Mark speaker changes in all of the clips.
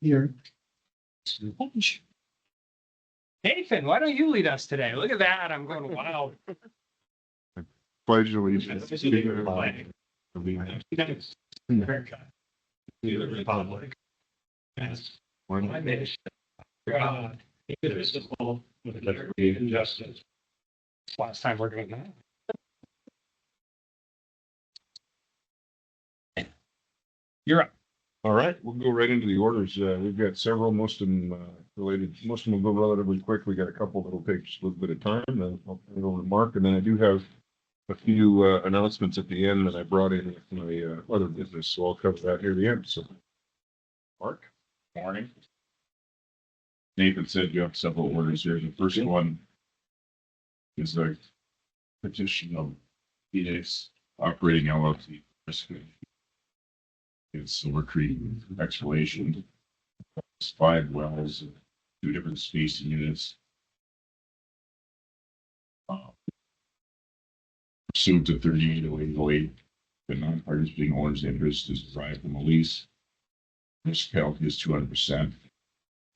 Speaker 1: Here.
Speaker 2: Nathan, why don't you lead us today? Look at that. I'm going wild.
Speaker 3: Pledge allegiance to the
Speaker 2: Flag.
Speaker 3: flag of the United
Speaker 2: States of America, to the republic, as
Speaker 3: States
Speaker 2: one nation, God, indivisible, with liberty and justice. Last time we're doing that. You're up.
Speaker 3: All right, we'll go right into the orders. We've got several, most of them related. Most of them will go relatively quick. We got a couple that'll take just a little bit of time. Then I'll turn it over to Mark, and then I do have a few announcements at the end that I brought in with my other business, so I'll cover that here at the end. So, Mark.
Speaker 4: Morning. Nathan said you have several orders here. The first one is the petition of Phoenix Operating LLC. It's Silver Creek exploration. It's 5 wells, 2 different spacing units. Pursuant to 380808, the non-participating owner's interest is derived from a lease. Municipality is 200%.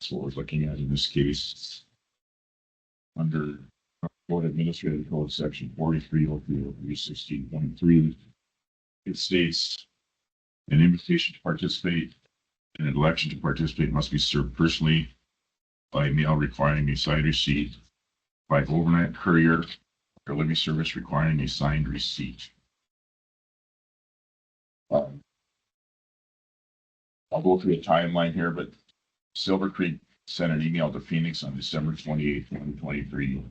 Speaker 4: That's what we're looking at in this case. Under Code Administrative Code Section 4303.16.3, it states an invitation to participate in an election to participate must be served personally by mail requiring a signed receipt, by overnight courier, or delivery service requiring a signed receipt. I'll go through a timeline here, but Silver Creek sent an email to Phoenix on December 28th, 2023,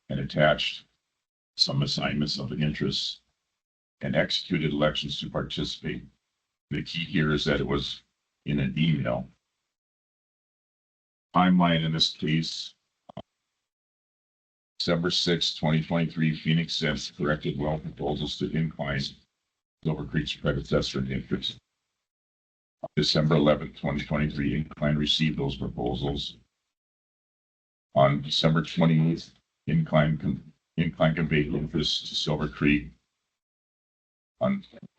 Speaker 4: and attached some assignments of interest and executed elections to participate. The key here is that it was in an email. Timeline in this case, December 6th, 2023, Phoenix sent corrected well proposals to Incline, Silver Creek's predecessor in interest. December 11th, 2023, Incline received those proposals. On December 28th, Incline conveyed interest to Silver Creek.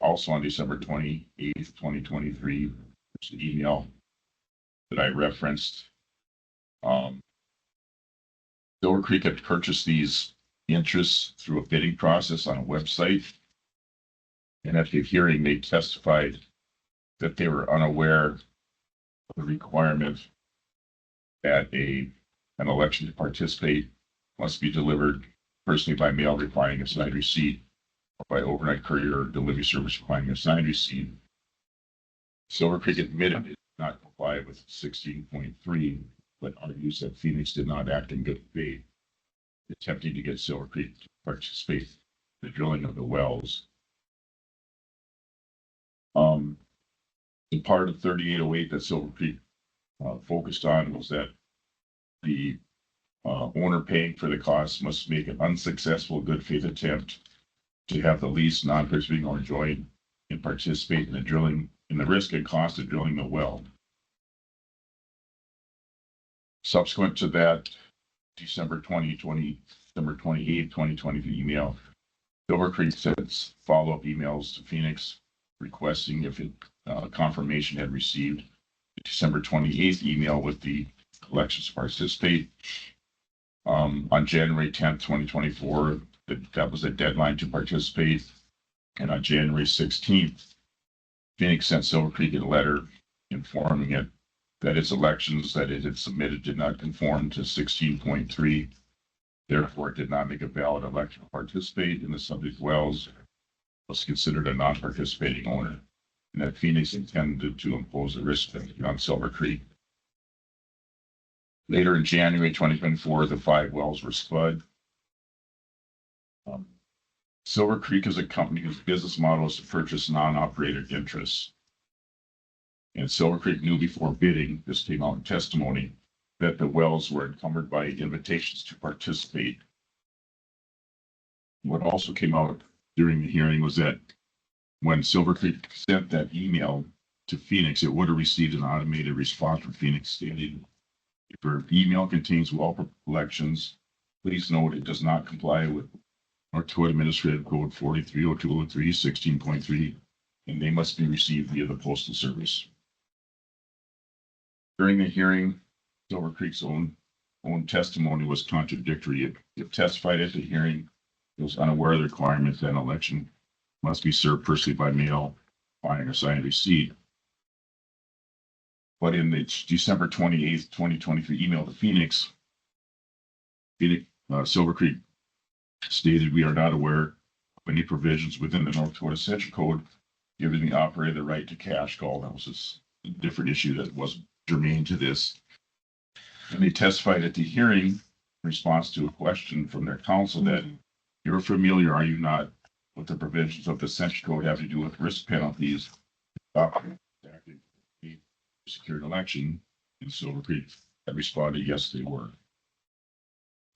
Speaker 4: Also on December 28th, 2023, there's an email that I referenced. Silver Creek had purchased these interests through a bidding process on a website. And at the hearing, they testified that they were unaware of the requirement that an election to participate must be delivered personally by mail requiring a signed receipt, or by overnight courier or delivery service requiring a signed receipt. Silver Creek admitted it did not comply with 16.3, but argues that Phoenix did not act in good faith, attempting to get Silver Creek to participate in the drilling of the wells. The part of 3808 that Silver Creek focused on was that the owner paying for the costs must make an unsuccessful good faith attempt to have the least non-participating owner join and participate in the drilling, in the risk and cost of drilling the well. Subsequent to that, December 28th, 2020 email, Silver Creek sends follow-up emails to Phoenix requesting if it confirmation had received the December 28th email with the elections to participate. On January 10th, 2024, that was the deadline to participate. And on January 16th, Phoenix sent Silver Creek a letter informing it that its elections that it had submitted did not conform to 16.3. Therefore, it did not make a valid election to participate in the subject wells, was considered a non-participating owner, and that Phoenix intended to impose a risk on Silver Creek. Later in January 2024, the 5 wells were spud. Silver Creek is a company whose business model is to purchase non-operated interests. And Silver Creek knew before bidding, this came out in testimony, that the wells were encumbered by invitations to participate. What also came out during the hearing was that when Silver Creek sent that email to Phoenix, it would have received an automated response from Phoenix stating, if your email contains well elections, please note it does not comply with North Dakota Administrative Code 430203 16.3, and they must be received via the Postal Service. During the hearing, Silver Creek's own testimony was contradictory. It testified at the hearing, it was unaware of the requirements that an election must be served personally by mail, filing a signed receipt. But in the December 28th, 2023 email to Phoenix, Silver Creek stated, we are not aware of any provisions within the North Dakota Central Code giving the operator the right to cash call. That was a different issue that wasn't germane to this. And they testified at the hearing in response to a question from their counsel that you're familiar, are you not, with the provisions of the Central Code have to do with risk penalties secured election. And Silver Creek had responded, yes, they were.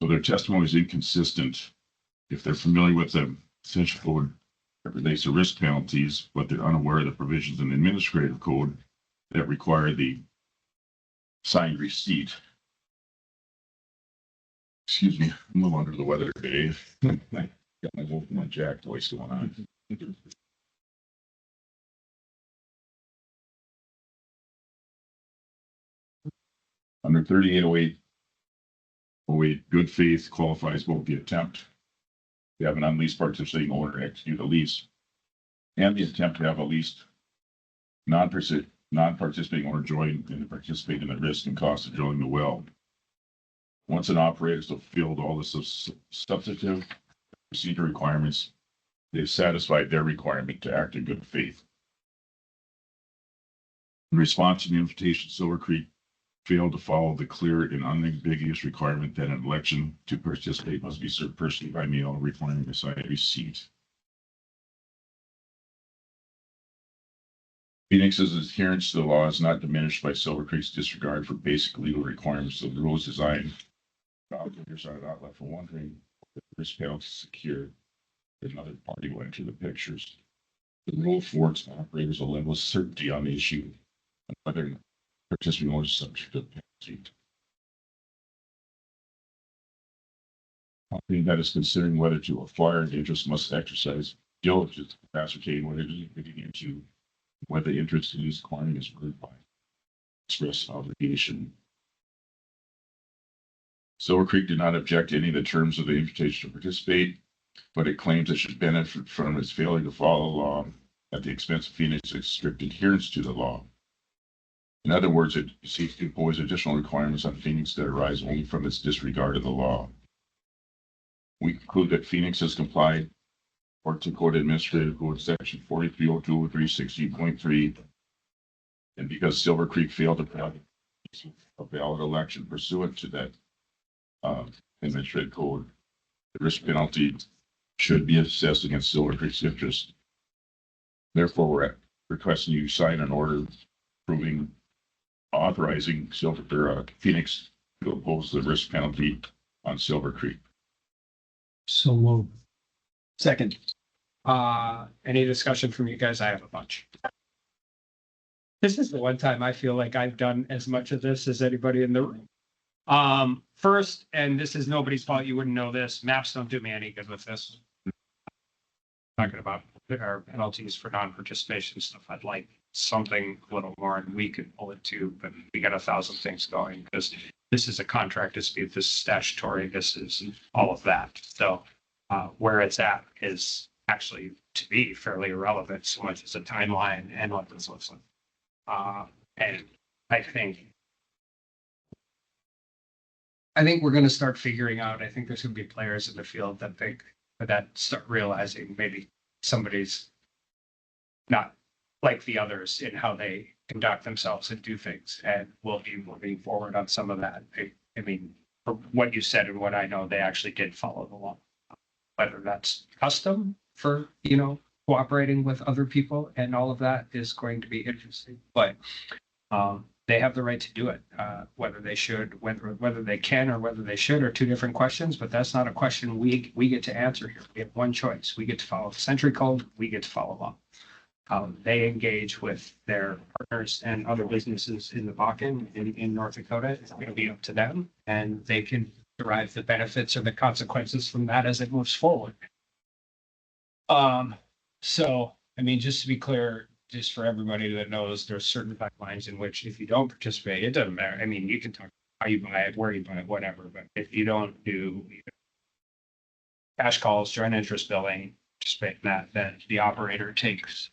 Speaker 4: So their testimony is inconsistent. If they're familiar with the Central Code that relates to risk penalties, but they're unaware of the provisions in the administrative code that require the signed receipt. Excuse me, I'm a little under the weather today. Got my Jack voice going on. Under 3808, good faith qualifies both the attempt to have an unleased participating owner execute a lease and the attempt to have a leased non-participating owner join and participate in the risk and cost of drilling the well. Once an operator has fulfilled all the substantive procedure requirements, they've satisfied their requirement to act in good faith. In response to the invitation, Silver Creek failed to follow the clear and unambiguous requirement that an election to participate must be served personally by mail, requiring a signed receipt. Phoenix's adherence to the law is not diminished by Silver Creek's disregard for basic legal requirements of the rules designed. Operators are not left wondering if the risk penalty is secure. Another party will enter the pictures. The rule affords operators a level of certainty on the issue and whether participating owners are subject to penalty. Company that is considering whether to acquire an interest must exercise diligence to ascertain what it is getting into, whether the interest in acquiring is covered by express obligation. Silver Creek did not object to any of the terms of the invitation to participate, but it claims it should benefit from its failure to follow the law at the expense of Phoenix's strict adherence to the law. In other words, it seeks to impose additional requirements on Phoenix that arise only from its disregard of the law. We conclude that Phoenix has complied North Dakota Administrative Code Section 4302-360.3, and because Silver Creek failed to provide a valid election pursuant to that administrative code, the risk penalty should be assessed against Silver Creek's interest. Therefore, we're requesting you sign an order authorizing Phoenix to oppose the risk penalty on Silver Creek.
Speaker 1: So moved.
Speaker 2: Second. Any discussion from you guys? I have a bunch. This is the one time I feel like I've done as much of this as anybody in the room. First, and this is nobody's fault, you wouldn't know this, maps don't do me any good with this. Talking about our penalties for non-participation stuff, I'd like something a little more, and we could pull it too, but we got 1,000 things going because this is a contract dispute, this is statutory, this is all of that. So where it's at is actually to be fairly irrelevant so much as a timeline and what this looks like. And I think we're going to start figuring out, I think there's going to be players in the field that start realizing maybe somebody's not like the others in how they conduct themselves and do things. And we'll be moving forward on some of that. I mean, from what you said and what I know, they actually did follow the law. Whether that's custom for, cooperating with other people and all of that is going to be interesting. But they have the right to do it. Whether they should, whether they can or whether they should are two different questions, but that's not a question we get to answer here. We have one choice. We get to follow the Century Code. We get to follow law. They engage with their partners and other businesses in the Bakken in North Dakota. It's going to be up to them, and they can derive the benefits or the consequences from that as it moves forward. So, I mean, just to be clear, just for everybody that knows, there's certain pipelines in which if you don't participate, it doesn't matter. I mean, you can talk how you buy it, where you buy it, whatever, but if you don't do cash calls, joint interest billing, participate in that, then the operator takes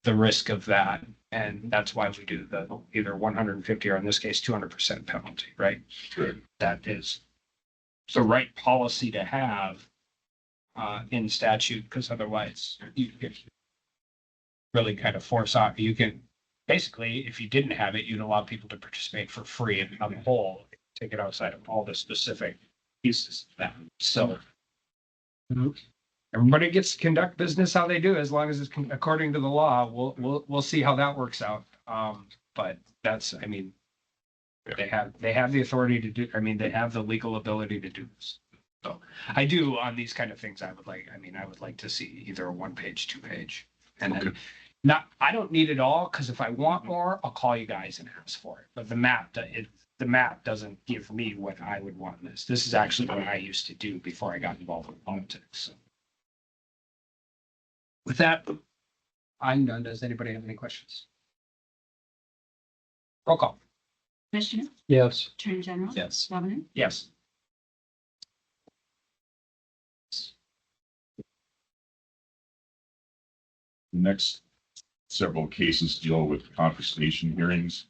Speaker 2: the risk of that. And that's why we do the either 150 or in this case, 200% penalty, right?
Speaker 4: Correct.
Speaker 2: That is the right policy to have in statute, because otherwise you could really kind of force out, you can basically, if you didn't have it, you'd allow people to participate for free and on the whole, take it outside of all the specific pieces of that. So everybody gets to conduct business how they do, as long as it's according to the law. We'll see how that works out. But that's, I mean, they have the authority to do, I mean, they have the legal ability to do this. So I do on these kind of things, I would like to see either a 1-page, 2-page. And then I don't need it all, because if I want more, I'll call you guys and ask for it. But the map doesn't give me what I would want in this. This is actually what I used to do before I got involved in politics. So. With that, I'm done. Does anybody have any questions? Roll call.
Speaker 5: Commissioner,
Speaker 1: Yes.
Speaker 5: Attorney General.
Speaker 2: Yes.
Speaker 5: Governor,
Speaker 2: Yes.
Speaker 4: The next several cases deal with confiscation hearings.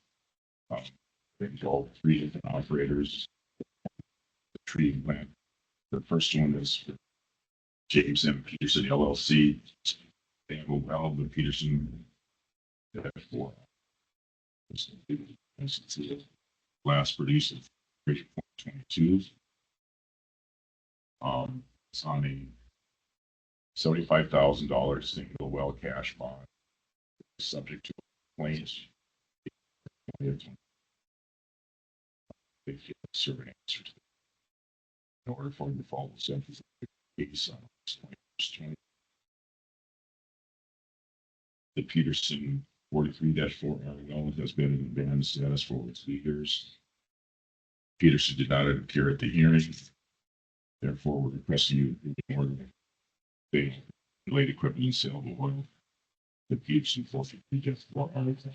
Speaker 4: They involve 3 different operators. The treating plant. The first one is for James M. Peterson LLC. They have a well, the Peterson. For last produced in 2022. It's on a $75,000 single well cash bond, subject to claims. They give a survey answer to in order for them to follow the sentence. The Peterson 43-4 well has been in abandoned status for over 3 years. Peterson did not appear at the hearing. Therefore, we're requesting you ignore the related equipment and sale of oil. The Peterson 43-4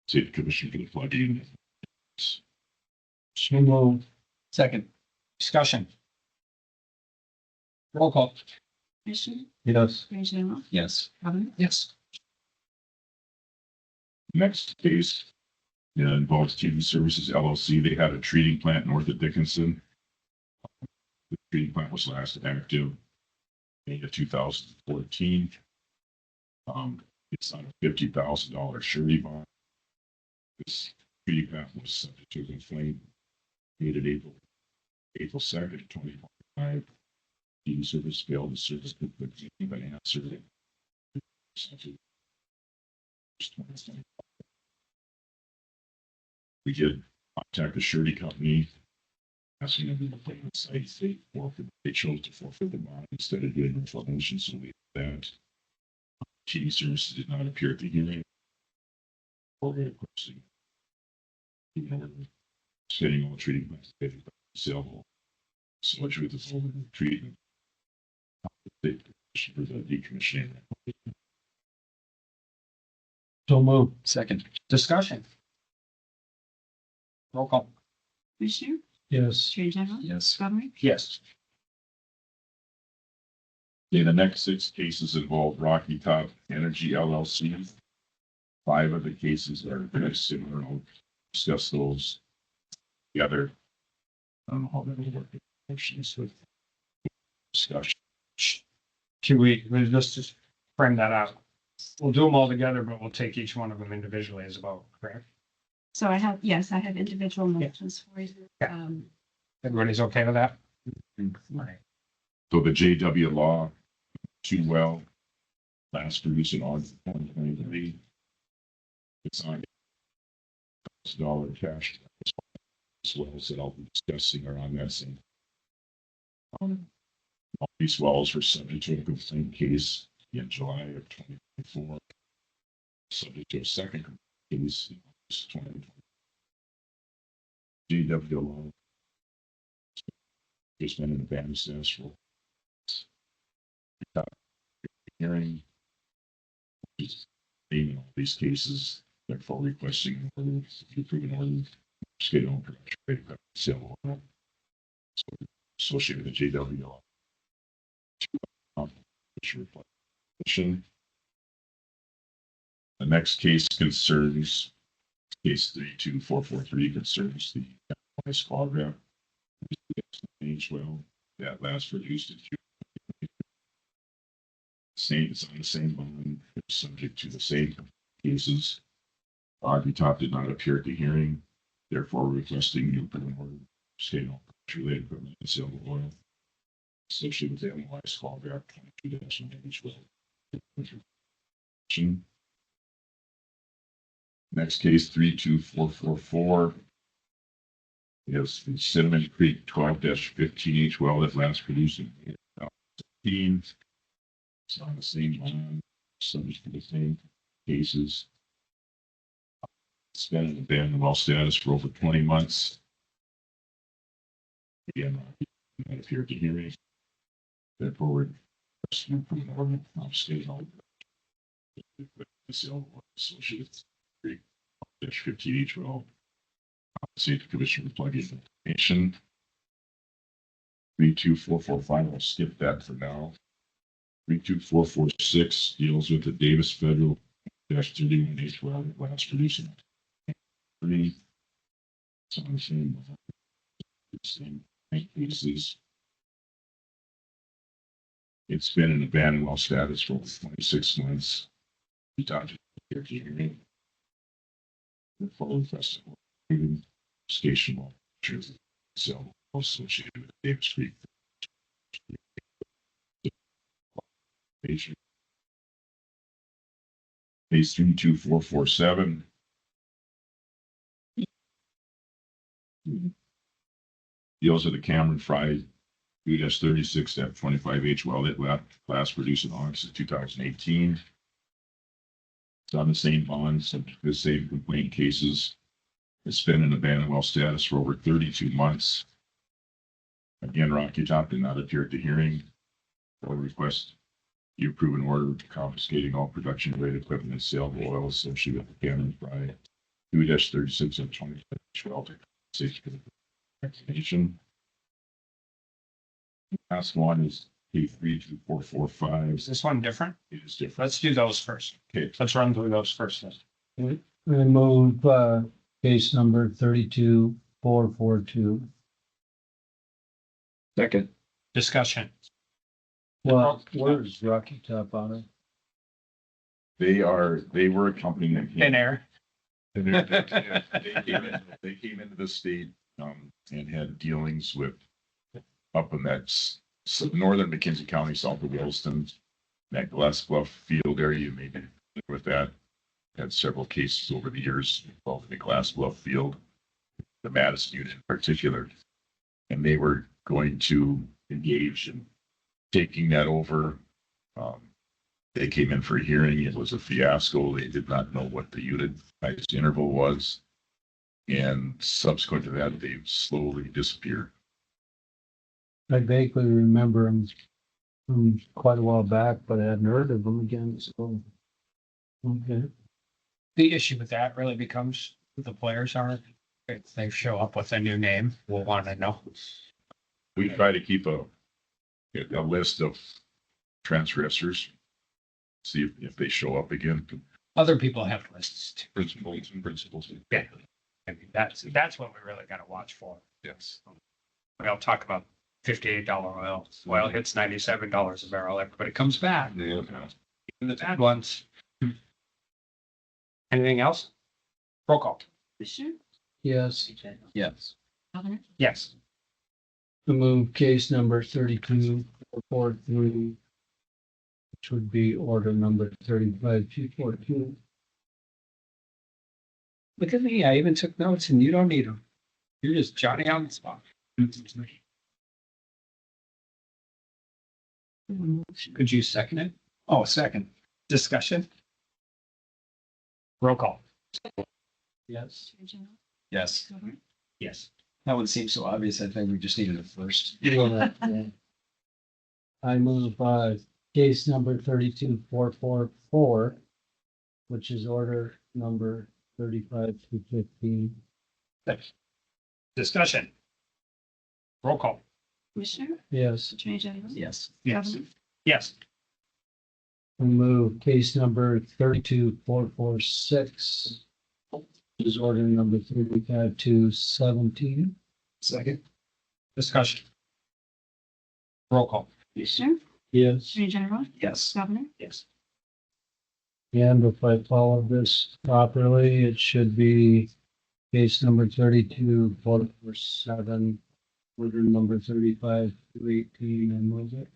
Speaker 4: Say the commission for the flooding.
Speaker 1: So moved.
Speaker 2: Second. Discussion. Roll call.
Speaker 5: Commissioner,
Speaker 1: Yes.
Speaker 5: Attorney General,
Speaker 2: Yes.
Speaker 5: Governor,
Speaker 2: Yes.
Speaker 4: Next case involves TV Services LLC. They had a treating plant north of Dickinson. The treating plant was last active May of 2014. It's on a $50,000 surety bond. This treating plant was subject to a complaint dated April 2nd, 2025. TV Service failed to service the but answered. We did contact the surety company, asking them to play on site. They chose to forfeit the bond instead of getting information, so we did that. TV Services did not appear at the hearing. Or requesting. Setting all treating plants saleable. So much with the full treatment. For the decommissioning.
Speaker 1: So moved.
Speaker 2: Second. Discussion. Roll call.
Speaker 5: Commissioner,
Speaker 1: Yes.
Speaker 5: Attorney General,
Speaker 2: Yes.
Speaker 5: Governor,
Speaker 2: Yes.
Speaker 4: Okay, the next 6 cases involve Rocky Top Energy LLC. 5 of the cases are very similar. I'll discuss those together. I don't know how that will work. Motions with discussion.
Speaker 2: Should we just frame that out? We'll do them all together, but we'll take each one of them individually as a vote, correct?
Speaker 5: so I have individual motions for you.
Speaker 2: Yeah. Everybody's okay with that?
Speaker 4: So the JW Law 2 well last produced in August 2023. It's on $1,000 cash. As well as that I'll be discussing are on that same. All these wells were subject to a complaint case in July of 2024. Subject to a second case in August 2020. JW Law has been in abandoned status for hearing. They in all these cases, therefore requesting you approve an order schedule and production rate of sale of oil associated with the JWO. The next case concerns case 32443 concerns the small graph. Age well that last produced at same, it's on the same bond, it's subject to the same cases. Audrey Top did not appear at the hearing, therefore requesting you put an order scale related equipment and sale of oil associated with the MOI small graph 22-12. Next case 32444 is the Cinnamon Creek 12-15H well that last produced in 2016. It's on the same bond, subject to the same cases. It's been in abandoned well status for over 20 months. Again, not appear at the hearing. Therefore, we're associated 15H well. See the commission plug in information. 32445, I'll skip that for now. 32446 deals with the Davis Federal -31H well last producing. It's on the same cases. It's been in abandoned well status for 26 months. We talked to the fall festival. Station wall, so associated with Davis Creek. Page 32447. Deals with the Cameron Fry 2-36 at 25H well that last produced in August of 2018. It's on the same bond, subject to the same complaint cases. It's been in abandoned well status for over 32 months. Again, Rocky Top did not appear at the hearing. I would request you approve an order confiscating all production related equipment and sale of oil associated with the Cameron Fry 2-36 and 25 safety recognition. Last one is K32445.
Speaker 2: Is this one different?
Speaker 4: It is different.
Speaker 2: Let's do those first.
Speaker 4: Okay,
Speaker 2: Let's run through those first.
Speaker 1: I move, case number 32442.
Speaker 2: Second. Discussion.
Speaker 1: Well, where's Rocky Top on it?
Speaker 4: they were a company that
Speaker 2: Thin air.
Speaker 4: They came into the state and had dealings with up in that northern McKenzie County, south of Williston, that Glass Bluff field area. You may be familiar with that. Had several cases over the years involving the Glass Bluff field, the Madison unit in particular, and they were going to engage in taking that over. They came in for a hearing. It was a fiasco. They did not know what the unit size interval was. And subsequent to that, they slowly disappeared.
Speaker 1: I vaguely remember them from quite a while back, but I hadn't heard of them again, so. Okay.
Speaker 2: The issue with that really becomes who the players are. If they show up with a new name, we'll want to know.
Speaker 4: We try to keep a list of transgressors, see if they show up again.
Speaker 2: Other people have lists too.
Speaker 4: Principles.
Speaker 2: Yeah. I mean, that's what we really got to watch for.
Speaker 4: Yes.
Speaker 2: We'll talk about $58 oil. Oil hits $97 a barrel. Everybody comes back.
Speaker 4: Yeah.
Speaker 2: Even the bad ones. Anything else? Roll call.
Speaker 5: Commissioner?
Speaker 1: Yes,
Speaker 2: Yes.
Speaker 5: Governor?
Speaker 2: Yes.
Speaker 1: to move case number 32443, which would be order number 35242.
Speaker 2: Look at me. I even took notes and you don't need them. You're just Johnny on the spot. Could you second it? Oh, second. Discussion? Roll call.
Speaker 1: Yes.
Speaker 5: Attorney General?
Speaker 6: Yes,
Speaker 5: Governor?
Speaker 2: Yes.
Speaker 6: that one seems so obvious. I think we just needed it first.
Speaker 1: I move, case number 32444 which is order number 35-15.
Speaker 2: Discussion. Roll call.
Speaker 5: Commissioner,
Speaker 1: Yes,
Speaker 5: Attorney General.
Speaker 6: Yes.
Speaker 5: Governor,
Speaker 2: Yes.
Speaker 1: we move case number 32446, which is order number 35-17.
Speaker 6: Second.
Speaker 2: Discussion. Roll call.
Speaker 5: Commissioner,
Speaker 1: Yes.
Speaker 5: Attorney General,
Speaker 6: Yes.
Speaker 5: Governor,
Speaker 2: Yes.
Speaker 1: And if I follow this properly, it should be case number 32-447, order number 35-18, and move it.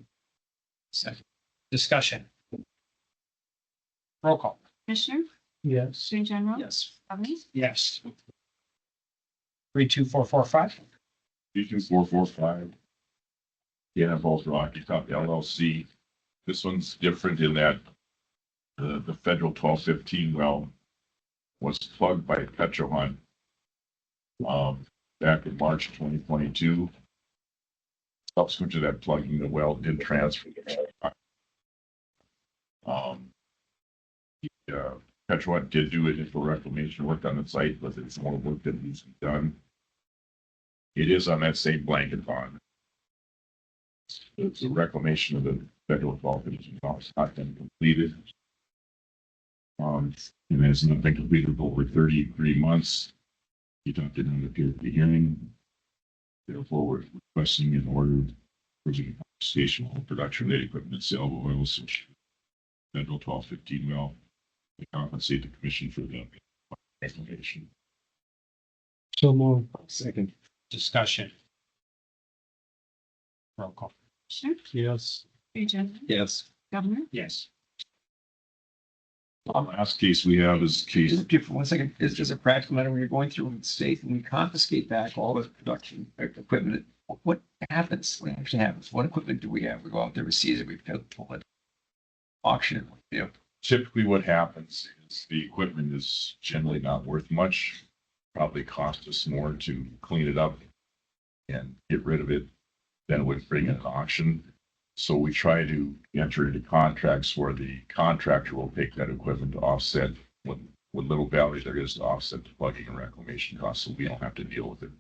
Speaker 2: Second. Discussion. Roll call.
Speaker 5: Commissioner,
Speaker 1: Yes.
Speaker 5: Attorney General.
Speaker 6: Yes.
Speaker 5: Governor,
Speaker 2: Yes. 32445.
Speaker 4: 32445. Yeah, both Rocky Top LLC. This one's different in that the federal 1215 well was plugged by Petrohunt back in March 2022. Subsequent to that plugging, the well did transfer. Petrohunt did do additional reclamation work on the site, but it's more work that needs to be done. It is on that same blanket pond. The reclamation of the federal 1215 well has not been completed. And has not been completed for over 33 months. You don't did not appear at the hearing. Therefore, we're requesting an order for the station production of equipment sale of oils and federal 1215 well to compensate the commission for the reclamation.
Speaker 1: So move.
Speaker 6: Second.
Speaker 2: Discussion. Roll call.
Speaker 5: Commissioner,
Speaker 1: Yes.
Speaker 5: Attorney General,
Speaker 6: Yes.
Speaker 5: Governor,
Speaker 2: Yes.
Speaker 4: The last case we have is case
Speaker 6: Just for 1 second, is just a practical matter when you're going through the state and we confiscate back all the production equipment, what happens? What actually happens? What equipment do we have? We go out there, we seize it, we pull it, auction it, you know.
Speaker 4: typically what happens is the equipment is generally not worth much. Probably cost us more to clean it up and get rid of it than it would bring in an auction. So we try to enter into contracts where the contractor will take that equipment to offset what little value there is to offset the plugging and reclamation costs, so we don't have to deal with it.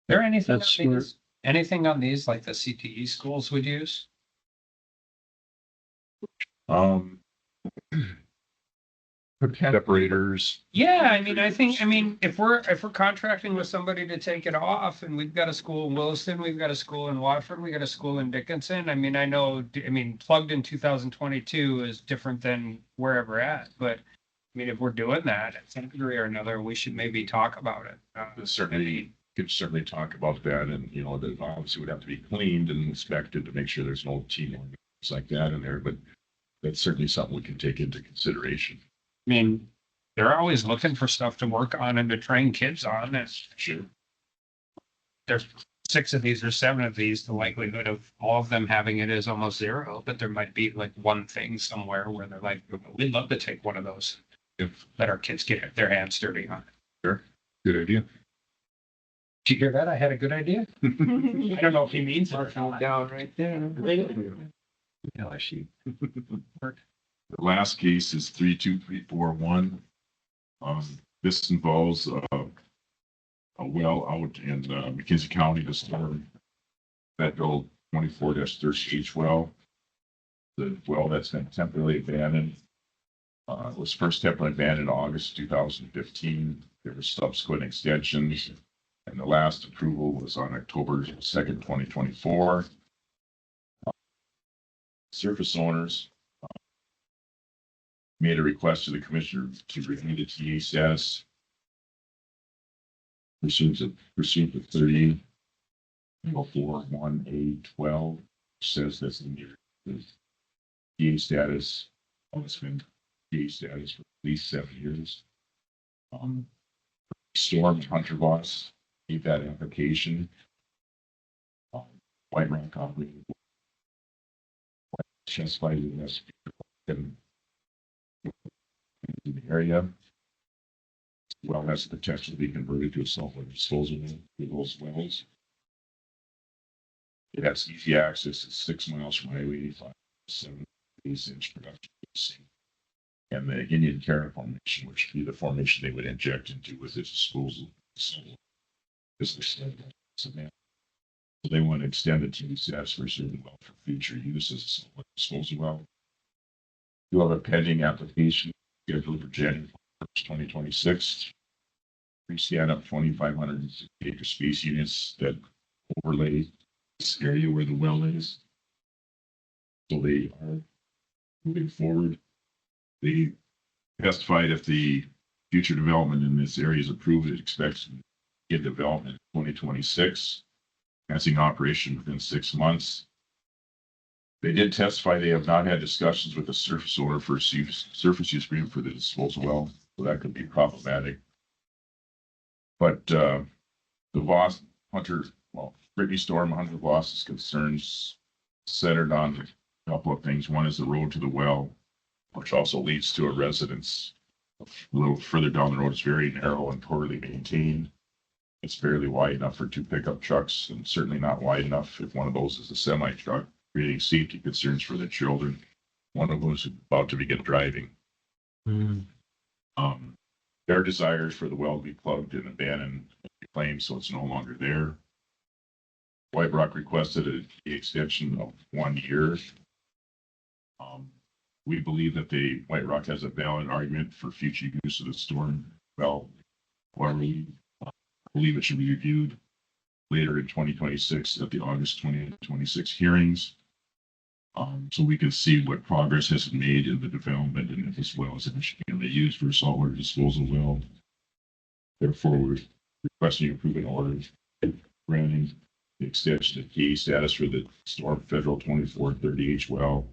Speaker 2: There anything
Speaker 1: That's
Speaker 2: on these, anything on these like the CTE schools would use?
Speaker 4: Separators,
Speaker 2: Yeah, I mean, if we're contracting with somebody to take it off and we've got a school in Williston, we've got a school in Watford, we got a school in Dickinson. I mean, plugged in 2022 is different than wherever at, but I mean, if we're doing that at some degree or another, we should maybe talk about it.
Speaker 4: certainly, could certainly talk about that, and you know, that obviously would have to be cleaned and inspected to make sure there's no team or things like that in there, but that's certainly something we can take into consideration.
Speaker 2: I mean, they're always looking for stuff to work on and to train kids on. And
Speaker 4: Sure.
Speaker 2: there's 6 of these or 7 of these, the likelihood of all of them having it is almost 0, but there might be like one thing somewhere where they're like, we'd love to take one of those.
Speaker 4: If,
Speaker 2: Let our kids get their hands dirty on it.
Speaker 4: good idea.
Speaker 2: Did you hear that? I had a good idea. I don't know if he means it or not.
Speaker 6: Down right there. Yeah, she.
Speaker 4: The last case is 32341. This involves a well out in McKenzie County, the storm federal 24-30H well. The well that's been temporarily abandoned. Was first temporarily abandoned in August 2015. There were subsequent extensions, and the last approval was on October 2nd, 2024. Surface owners made a request to the commissioner to review the TA status. Pursuant to 30.41A12 says that's the TA status. It's been TA status for at least 7 years. Storm Hunter Boss gave that application. White Rock operated. Testified in this in the area. Well, has the potential to be converted to a saltwater disposal for those wells. It has easy access. It's 6 miles from Highway 85, 7 8-inch production casing. And the Indian Carrot Formation, which would be the formation they would inject into with its disposal. So they want to extend it to the status for certain well for future use as a solvent disposal well. You have a pending application scheduled for January 1st, 2026. We stand up 2,500 acre space units that overlay this area where the well is. So they are moving forward. They testified if the future development in this area is approved, it expects to get development in 2026, commencing operation within 6 months. They did testify they have not had discussions with the surface owner for surface use agreement for the disposal well, so that could be problematic. But the Brittany Storm, Hunter Voss's concerns centered on a couple of things. One is the road to the well, which also leads to a residence a little further down the road. It's very narrow and poorly maintained. It's barely wide enough for 2 pickup trucks, and certainly not wide enough if one of those is a semi truck, creating safety concerns for the children. One of them is about to begin driving. Their desire is for the well to be plugged and abandoned, reclaimed, so it's no longer there. White Rock requested an extension of 1 year. We believe that the White Rock has a valid argument for future use of the storm well. However, we believe it should be reviewed later in 2026 at the August 2026 hearings. So we can see what progress has been made in the development and if this well is efficiently used for saltwater disposal well. Therefore, we're requesting approval orders granting the extension of key status for the Storm Federal 2430H well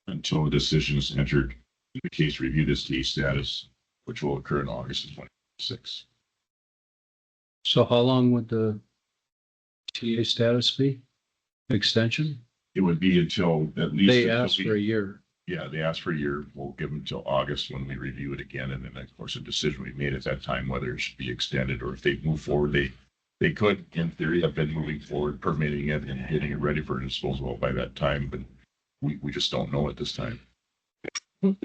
Speaker 4: until a decision is entered in the case review this key status, which will occur in August of 2026.
Speaker 1: So how long would the TA status be? Extension?
Speaker 4: It would be until at least.
Speaker 1: They
Speaker 4: until
Speaker 1: asked for a year.
Speaker 4: Yeah, they asked for a year. We'll give them until August when we review it again. And then, of course, a decision we made at that time, whether it should be extended or if they move forward, they could, in theory, have been moving forward, permitting it and getting it ready for disposal by that time. But we just don't know at this time.
Speaker 1: I'll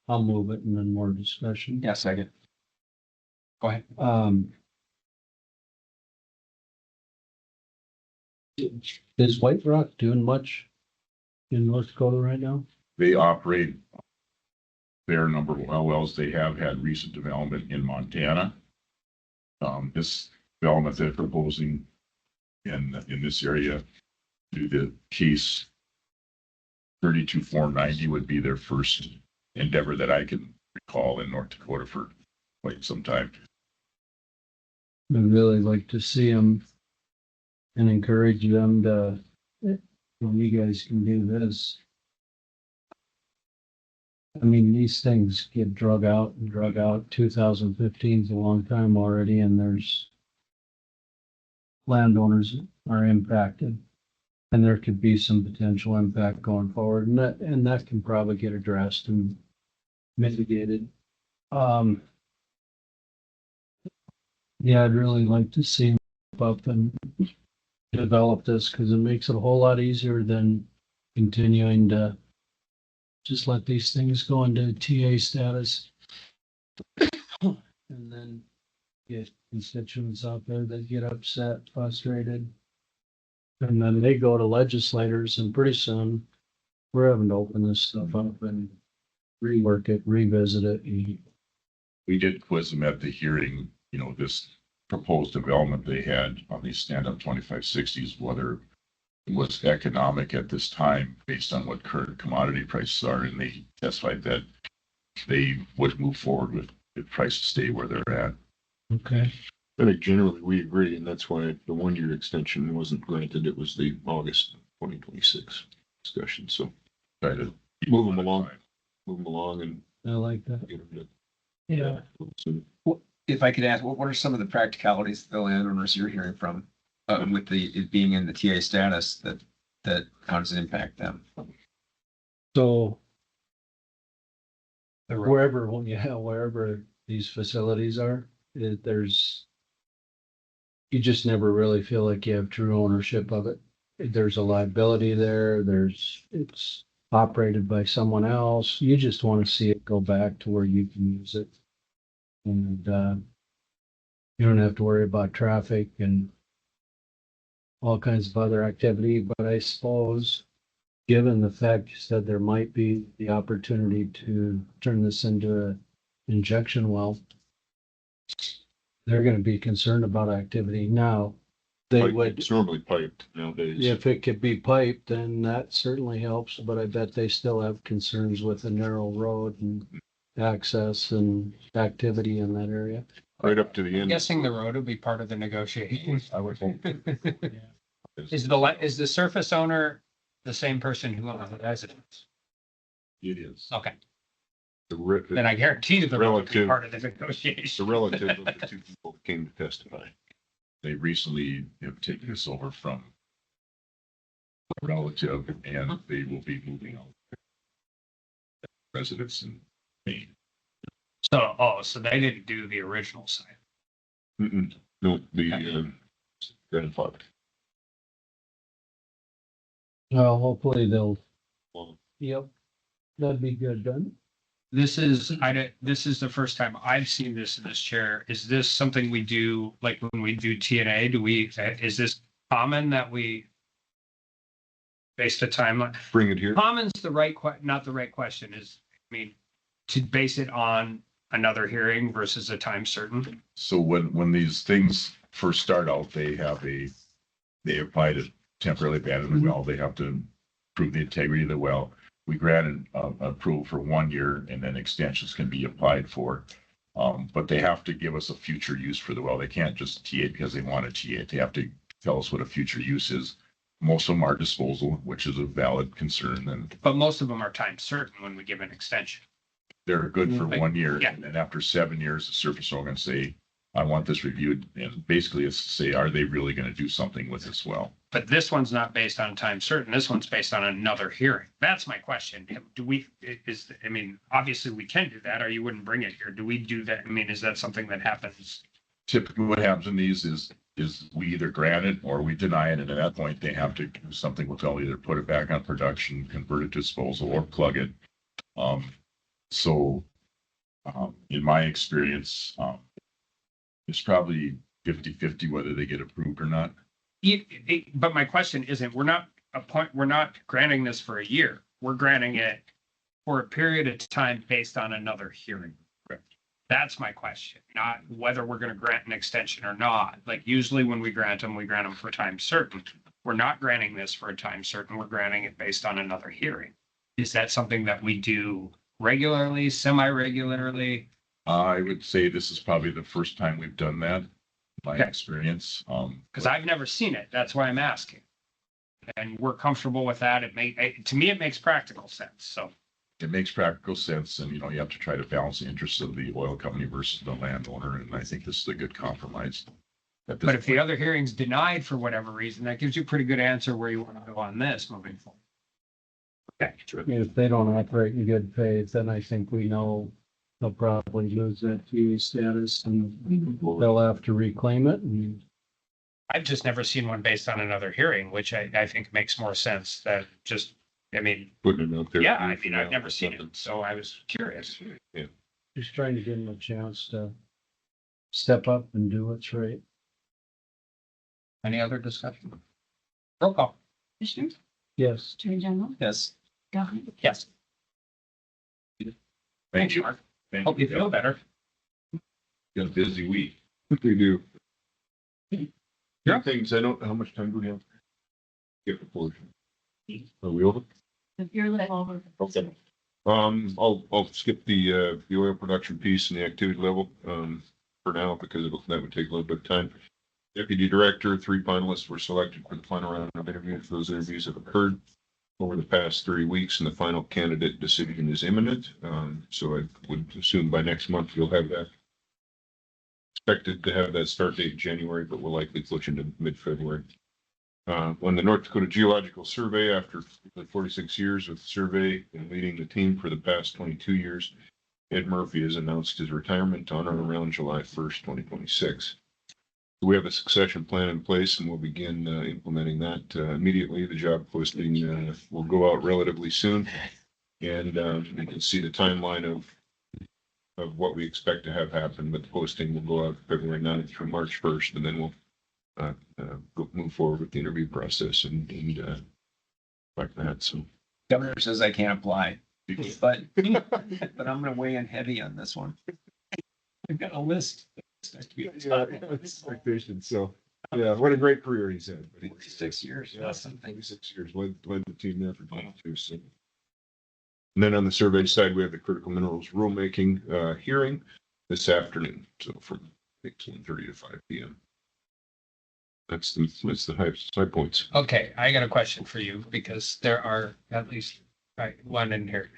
Speaker 1: move it and then more discussion.
Speaker 6: Yeah, second. Go ahead.
Speaker 1: Is White Rock doing much in North Dakota right now?
Speaker 4: They operate a fair number of well wells. They have had recent development in Montana. This development they're proposing in this area through the case 32490 would be their first endeavor that I can recall in North Dakota for quite some time.
Speaker 1: I'd really like to see them and encourage them to, if you guys can do this. I mean, these things get drug out and drug out. 2015 is a long time already, and there's landowners are impacted. And there could be some potential impact going forward, and that can probably get addressed and mitigated. Yeah, I'd really like to see them up and develop this because it makes it a whole lot easier than continuing to just let these things go into TA status. And then get constituents out there that get upset, frustrated. And then they go to legislators and pretty soon we're having to open this stuff up and rework it, revisit it.
Speaker 4: We did quiz them at the hearing, this proposed development they had on these stand-up 2560s, whether it was economic at this time based on what current commodity prices are, and they testified that they would move forward with the prices stay where they're at.
Speaker 1: Okay.
Speaker 3: I think generally we agree, and that's why the 1 year extension wasn't granted. It was the August 2026 discussion. So
Speaker 4: Try to
Speaker 3: move them along and
Speaker 1: I like that.
Speaker 3: get them
Speaker 1: Yeah.
Speaker 3: to.
Speaker 6: If I could ask, what are some of the practicalities the landowners you're hearing from with it being in the TA status that how does it impact them?
Speaker 1: So wherever these facilities are, you just never really feel like you have true ownership of it. there's a liability there, it's operated by someone else. You just want to see it go back to where you can use it. And, you don't have to worry about traffic and all kinds of other activity, but I suppose, given the fact you said there might be the opportunity to turn this into a injection well, they're gonna be concerned about activity now. They would,
Speaker 3: It's normally piped nowadays.
Speaker 1: if it could be piped, then that certainly helps, but I bet they still have concerns with a narrow road and access and activity in that area.
Speaker 3: Right up to the
Speaker 2: I'm
Speaker 3: end.
Speaker 2: guessing the road will be part of the negotiation.
Speaker 3: I would hope.
Speaker 2: Is the surface owner the same person who owns the residence?
Speaker 3: It is.
Speaker 2: Okay,
Speaker 3: The
Speaker 2: then I guarantee you the road will be
Speaker 3: Relative.
Speaker 2: part of the
Speaker 3: It's
Speaker 2: negotiation.
Speaker 3: the relative of the two people that came to testify.
Speaker 4: They recently have taken this over from a relative and they will be moving out. Residents in Maine.
Speaker 2: So they didn't do the original site.
Speaker 3: Mm-mm. No, the grandfather.
Speaker 1: Well, hopefully they'll,
Speaker 3: Well,
Speaker 1: yep, that'd be good, then.
Speaker 2: This is the first time I've seen this in this chair. Is this something we do, like when we do TNA, is this common that we base the timeline?
Speaker 3: bring it here.
Speaker 2: Common's the right not the right question is, I mean, to base it on another hearing versus a time certain.
Speaker 4: So when these things first start out, they apply to temporarily abandon the well. They have to prove the integrity of the well. We grant an approval for 1 year and then extensions can be applied for. But they have to give us a future use for the well. They can't just TA it because they want to TA it. They have to tell us what a future use is. Most of them are disposal, which is a valid concern, and
Speaker 2: But most of them are time certain when we give an extension.
Speaker 4: they're good for
Speaker 2: Like,
Speaker 4: 1 year.
Speaker 2: yeah.
Speaker 4: And then after 7 years, the surface owner can say, I want this reviewed. And basically it's to say, are they really going to do something with this well?
Speaker 2: But this one's not based on time certain. This one's based on another hearing. That's my question. I mean, obviously we can do that or you wouldn't bring it here. Do we do that? I mean, is that something that happens?
Speaker 4: Typically what happens in these is we either grant it or we deny it. And at that point, they have to do something with, they'll either put it back on production, convert it to disposal or plug it. In my experience, it's probably 50-50 whether they get approved or not.
Speaker 2: But my question isn't, we're not granting this for a year. We're granting it for a period of time based on another hearing.
Speaker 4: Correct.
Speaker 2: That's my question, not whether we're going to grant an extension or not. Like usually when we grant them for time certain. We're not granting this for a time certain. We're granting it based on another hearing. Is that something that we do regularly, semi-regularly?
Speaker 4: I would say this is probably the first time we've done that, in my
Speaker 2: Okay.
Speaker 4: experience.
Speaker 2: Because I've never seen it. That's why I'm asking. And we're comfortable with that. To me, it makes practical sense. So
Speaker 4: It makes practical sense and, you have to try to balance the interests of the oil company versus the landowner. And I think this is a good compromise. at this
Speaker 2: but if the
Speaker 4: point.
Speaker 2: other hearing's denied for whatever reason, that gives you a pretty good answer where you want to go on this moving forward. Okay.
Speaker 1: If they don't operate in good faith, then I think we know they'll probably lose that TA status and they'll have to reclaim it. And
Speaker 2: I've just never seen one based on another hearing, which I think makes more sense than just, I mean,
Speaker 3: Putting it out there.
Speaker 2: yeah, I mean, I've never seen it. So I was curious.
Speaker 1: just trying to give them a chance to step up and do what's right.
Speaker 2: Any other discussion? Roll call.
Speaker 5: Commissioners,
Speaker 1: Yes.
Speaker 5: Attorney General,
Speaker 6: Yes.
Speaker 5: Governor,
Speaker 2: Yes.
Speaker 4: Thank you.
Speaker 2: Mark.
Speaker 4: Thank
Speaker 2: Hope you feel better.
Speaker 3: Got a busy week. We do.
Speaker 2: Yeah.
Speaker 3: Things, I don't, how much time do we have? Get the portion. Are we over?
Speaker 5: if you're a little over.
Speaker 3: Okay. I'll skip the oil production piece and the activity level, for now, because that would take a little bit of time. Deputy Director, 3 finalists were selected for the final round of interviews. Those interviews have occurred over the past 3 weeks and the final candidate decision is imminent. So I would assume by next month you'll have that. Expected to have that start date in January, but we'll likely push into mid-February. On the North Dakota Geological Survey, after 46 years with the survey and leading the team for the past 22 years, Ed Murphy has announced his retirement on or around July 1st, 2026. We have a succession plan in place and we'll begin implementing that immediately. The job posting will go out relatively soon. And you can see the timeline of what we expect to have happen, but the posting will go out February 9th through March 1st, and then we'll move forward with the interview process and like that. So
Speaker 6: Governor says I can't apply, but I'm gonna weigh in heavy on this one. I've got a list.
Speaker 3: expectations. So yeah, what a great career he's had. But
Speaker 6: 6 years.
Speaker 3: Yeah,
Speaker 6: That's something.
Speaker 3: 26 years, led the team there for 22. So. And then on the survey side, we have the critical minerals rulemaking hearing this afternoon. So from I think 1:30 to 5 p.m. That's the high points.
Speaker 2: Okay, I got a question for you because there are at least one in here.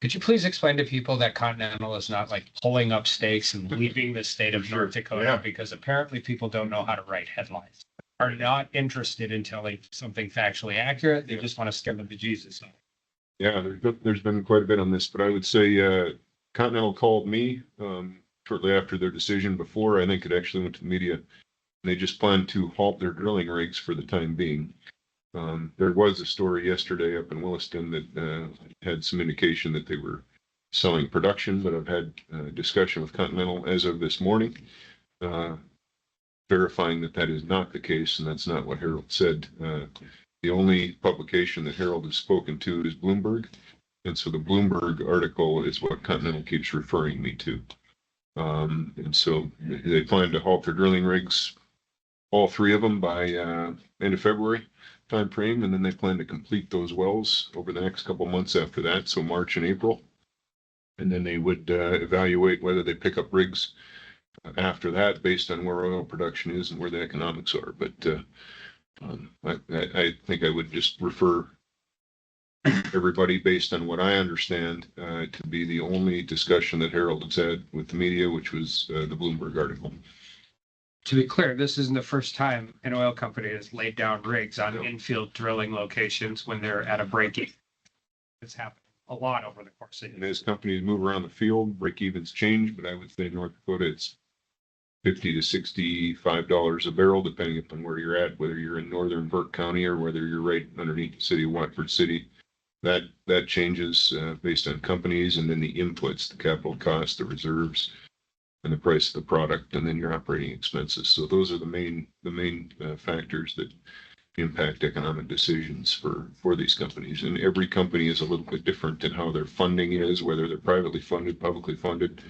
Speaker 2: Could you please explain to people that Continental is not like pulling up stakes and leaving the state of North Dakota?
Speaker 3: Yeah.
Speaker 2: Because apparently people don't know how to write headlines, are not interested in telling something factually accurate. They just want to scare the bejesus out.
Speaker 3: Yeah, there's been quite a bit on this, but I would say Continental called me shortly after their decision before I think it actually went to the media. They just plan to halt their drilling rigs for the time being. There was a story yesterday up in Williston that had some indication that they were selling production, but I've had a discussion with Continental as of this morning, verifying that that is not the case, and that's not what Harold said. The only publication that Harold has spoken to is Bloomberg, and so the Bloomberg article is what Continental keeps referring me to. And so they plan to halt their drilling rigs, all three of them, by end of February timeframe, and then they plan to complete those wells over the next couple months after that, so March and April. And then they would evaluate whether they pick up rigs after that based on where oil production is and where the economics are. But I think I would just refer everybody based on what I understand to be the only discussion that Harold has had with the media, which was the Bloomberg article.
Speaker 2: To be clear, this isn't the first time an oil company has laid down rigs on infield drilling locations when they're at a break-even. It's happened a lot over the course of
Speaker 3: And as companies move around the field, break evens change, but I would say North Dakota, it's $50 to $65 a barrel, depending upon where you're at, whether you're in northern Burke County or whether you're right underneath the city of Watford City. That changes based on companies and then the inputs, the capital cost, the reserves, and the price of the product, and then your operating expenses. So those are the main factors that impact economic decisions for these companies. And every company is a little bit different in how their funding is, whether they're privately funded, publicly funded,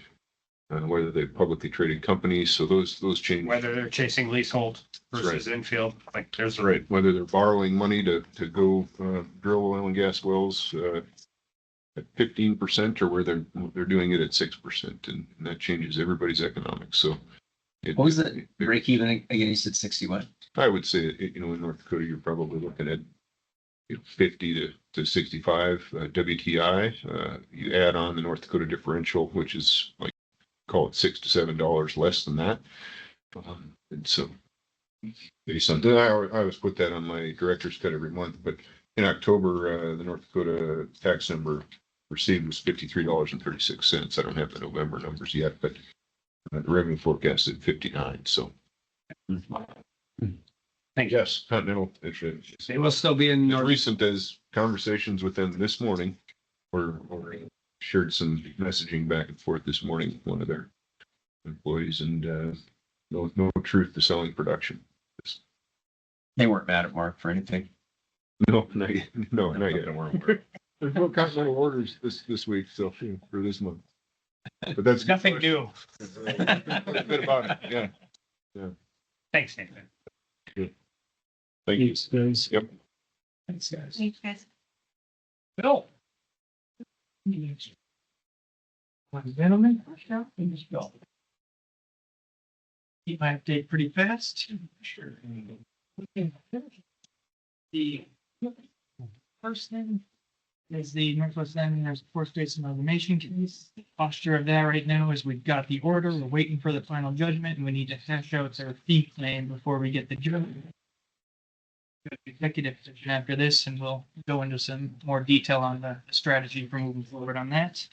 Speaker 3: whether they're publicly traded companies. So those change.
Speaker 2: whether they're chasing leasehold versus infield, like there's
Speaker 3: Right. Whether they're borrowing money to go drill oil and gas wells at 15% or where they're doing it at 6%, and that changes everybody's economics. So
Speaker 6: What was the break even again? You said 61.
Speaker 3: I would say, in North Dakota, you're probably looking at 50 to 65 WTI. You add on the North Dakota differential, which is like, call it $6 to $7 less than that. And so based on that, I always put that on my director's cut every month, but in October, the North Dakota tax number received was $53.36. I don't have the November numbers yet, but the revenue forecast at 59. So
Speaker 2: Thank you.
Speaker 3: yes, Continental.
Speaker 2: They will still be in
Speaker 3: As
Speaker 2: North.
Speaker 3: recent as conversations with them this morning, or shared some messaging back and forth this morning with one of their employees, and no truth to selling production.
Speaker 6: They weren't mad at Mark for anything.
Speaker 3: No, not yet. No, not yet. There's no Continental orders this week, so for this month. But that's
Speaker 2: Nothing new.
Speaker 3: A bit about it, yeah.
Speaker 2: Thanks, Nathan.
Speaker 3: Thank you.
Speaker 1: Thanks, guys.
Speaker 3: Yep.
Speaker 2: Thanks, guys.
Speaker 5: Thanks, guys.
Speaker 2: Bill.
Speaker 7: Gentlemen, Bill. Keep my update pretty fast. Sure. The first thing is the Northwest Landing Force Basin Amalgamation case. The posture of that right now is we've got the order, we're waiting for the final judgment, and we need to hash out their fee claim before we get the judgment. Executive session after this, and we'll go into some more detail on the strategy for moving forward on that.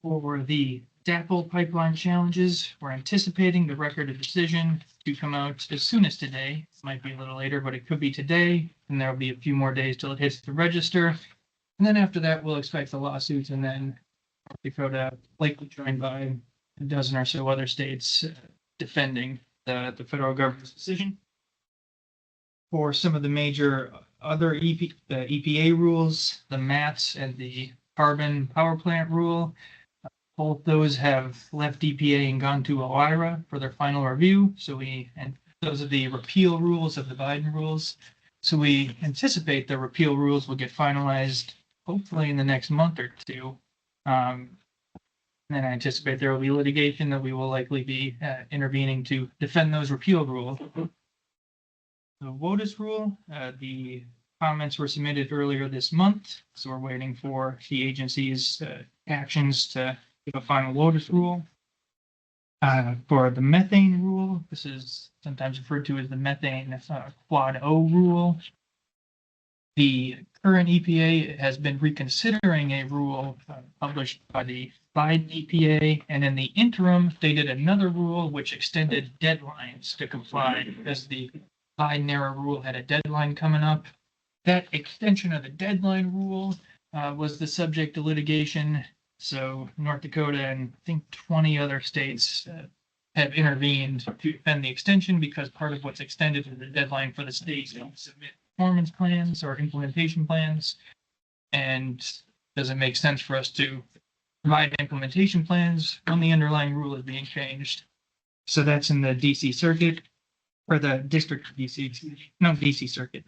Speaker 7: For the DAPL pipeline challenges. We're anticipating the record of decision to come out as soon as today. Might be a little later, but it could be today, and there'll be a few more days till it hits the register. And then after that, we'll expect the lawsuits, and then North Dakota likely joined by a dozen or so other states defending the federal government's decision. For some of the major other EPA rules, the MATS and the carbon power plant rule, both those have left EPA and gone to OIRA for their final review. And those are the repeal rules of the Biden rules. So we anticipate the repeal rules will get finalized hopefully in the next month or two. Then I anticipate there will be litigation that we will likely be intervening to defend those repeal rules. The WOTUS rule, the comments were submitted earlier this month, so we're waiting for the agency's actions to give a final WOTUS rule. For the methane rule, this is sometimes referred to as the methane Quad O rule. The current EPA has been reconsidering a rule published by the Biden EPA, and in the interim, they did another rule which extended deadlines to comply because the Biden era rule had a deadline coming up. That extension of the deadline rule was the subject of litigation. So North Dakota and I think 20 other states have intervened to defend the extension because part of what's extended is the deadline for the states to submit performance plans or implementation plans. And does it make sense for us to provide implementation plans when the underlying rule is being changed? So that's in the DC circuit or the district of DC, no DC circuit.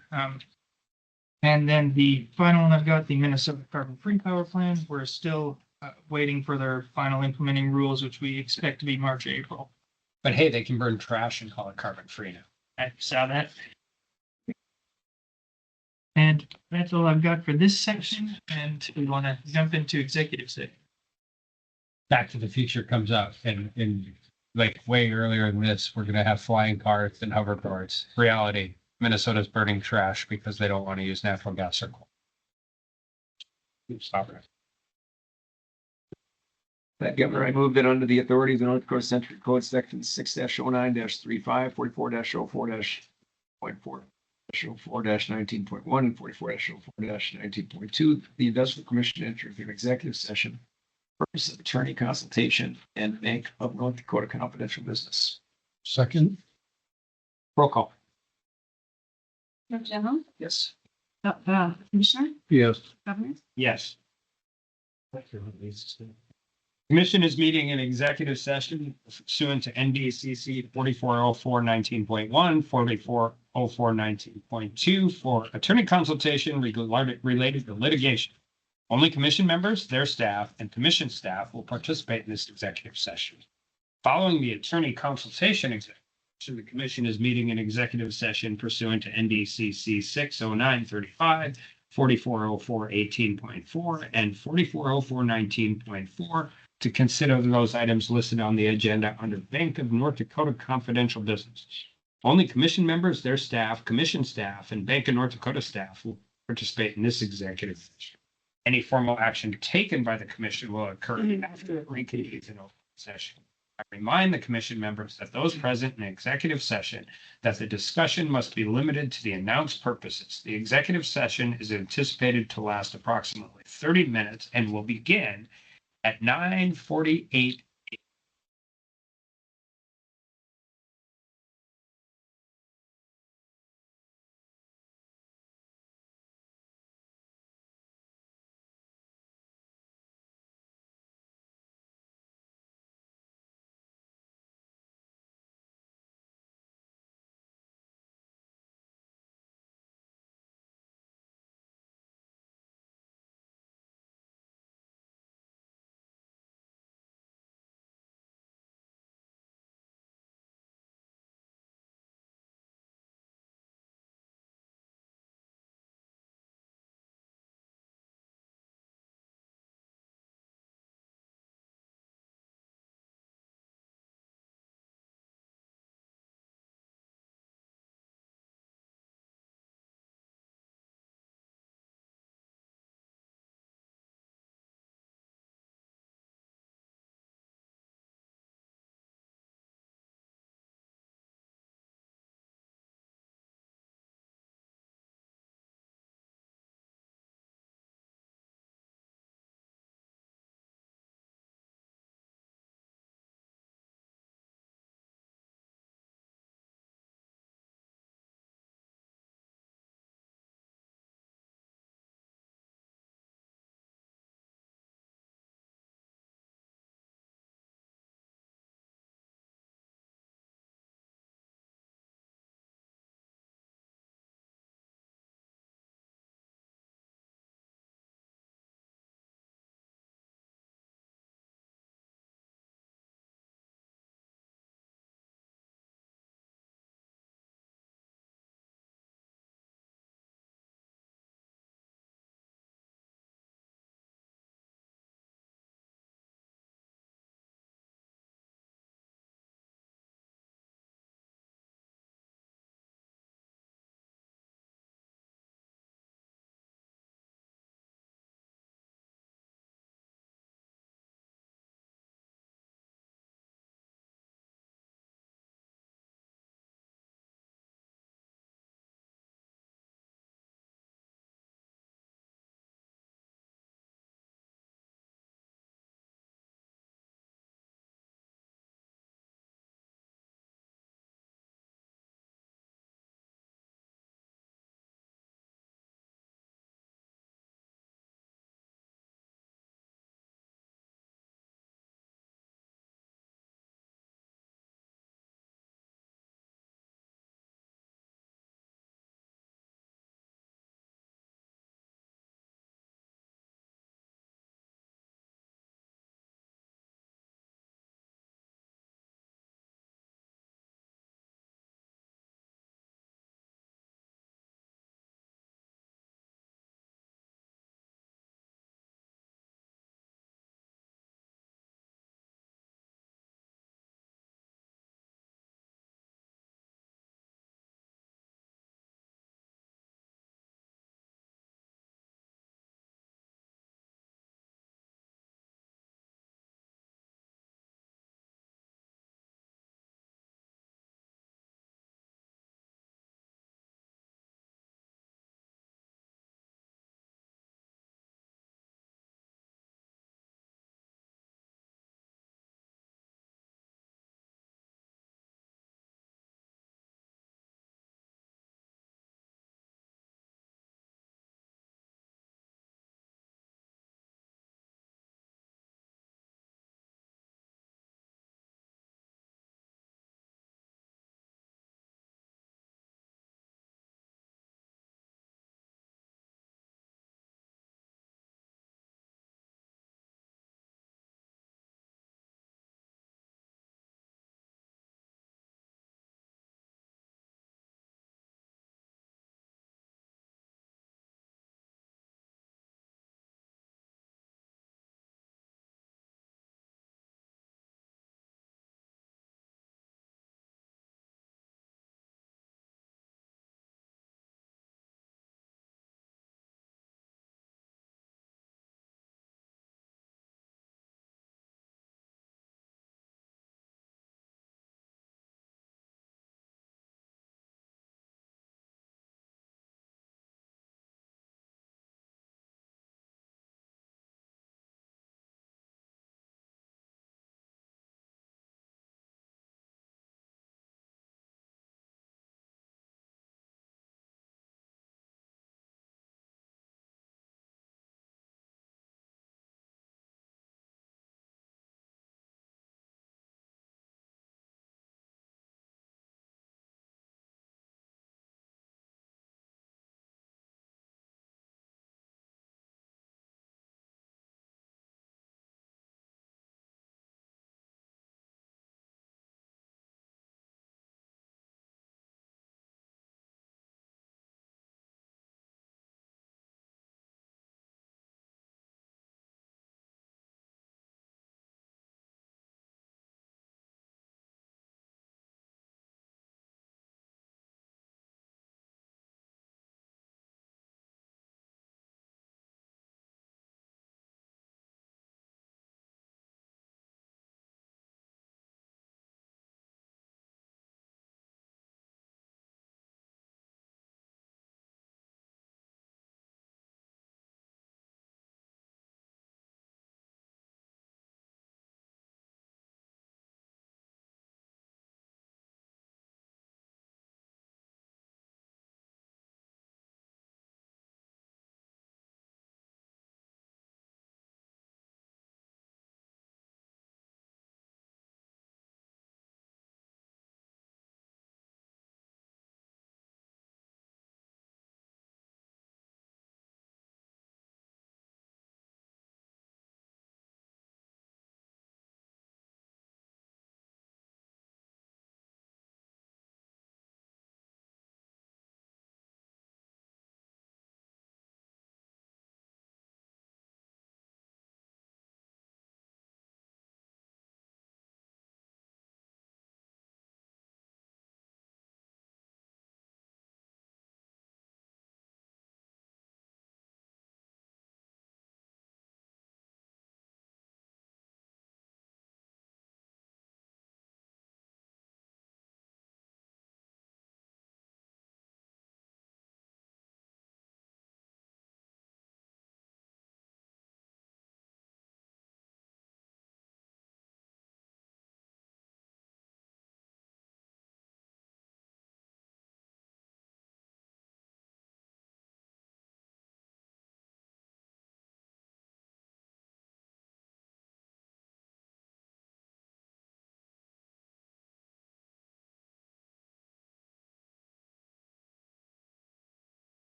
Speaker 7: And then the final one I've got, the Minnesota Carbon Free Power Plan. We're still waiting for their final implementing rules, which we expect to be March, April.
Speaker 2: But hey, they can burn trash and call it carbon free now.
Speaker 7: I saw that. And that's all I've got for this section. And we want to jump into executive session.
Speaker 8: Back to the Future comes up and like way earlier than this, we're gonna have flying cars and hoverboards. Reality, Minnesota's burning trash because they don't want to use natural gas or coal. Stop it.
Speaker 6: That Governor, I moved it under the authority of the North Dakota Century Code Section 6-09-35, 44-04-.4, 44-19.1, and 44-04-19.2. The Industrial Commission entered into executive session, purpose of attorney consultation and Bank of North Dakota confidential business.
Speaker 1: Second,
Speaker 6: Roll call.
Speaker 5: General,
Speaker 6: Yes.
Speaker 5: Commissioner,
Speaker 1: yes.
Speaker 5: Governor,
Speaker 2: Yes. Commission is meeting in executive session pursuant to NDCC 4404-19.1, 4404-19.2 for attorney consultation related to litigation. Only commission members, their staff, and commission staff will participate in this executive session. Following the attorney consultation executive session, the commission is meeting in executive session pursuant to NDCC 609-35, 4404-18.4, and 4404-19.4 to consider those items listed on the agenda under Bank of North Dakota confidential business. Only commission members, their staff, commission staff, and Bank of North Dakota staff will participate in this executive session. Any formal action taken by the commission will occur after it reconvenes in open session. I remind the commission members that those present in executive session that the discussion must be limited to the announced purposes. The executive session is anticipated to last approximately 30 minutes and will begin at 9:48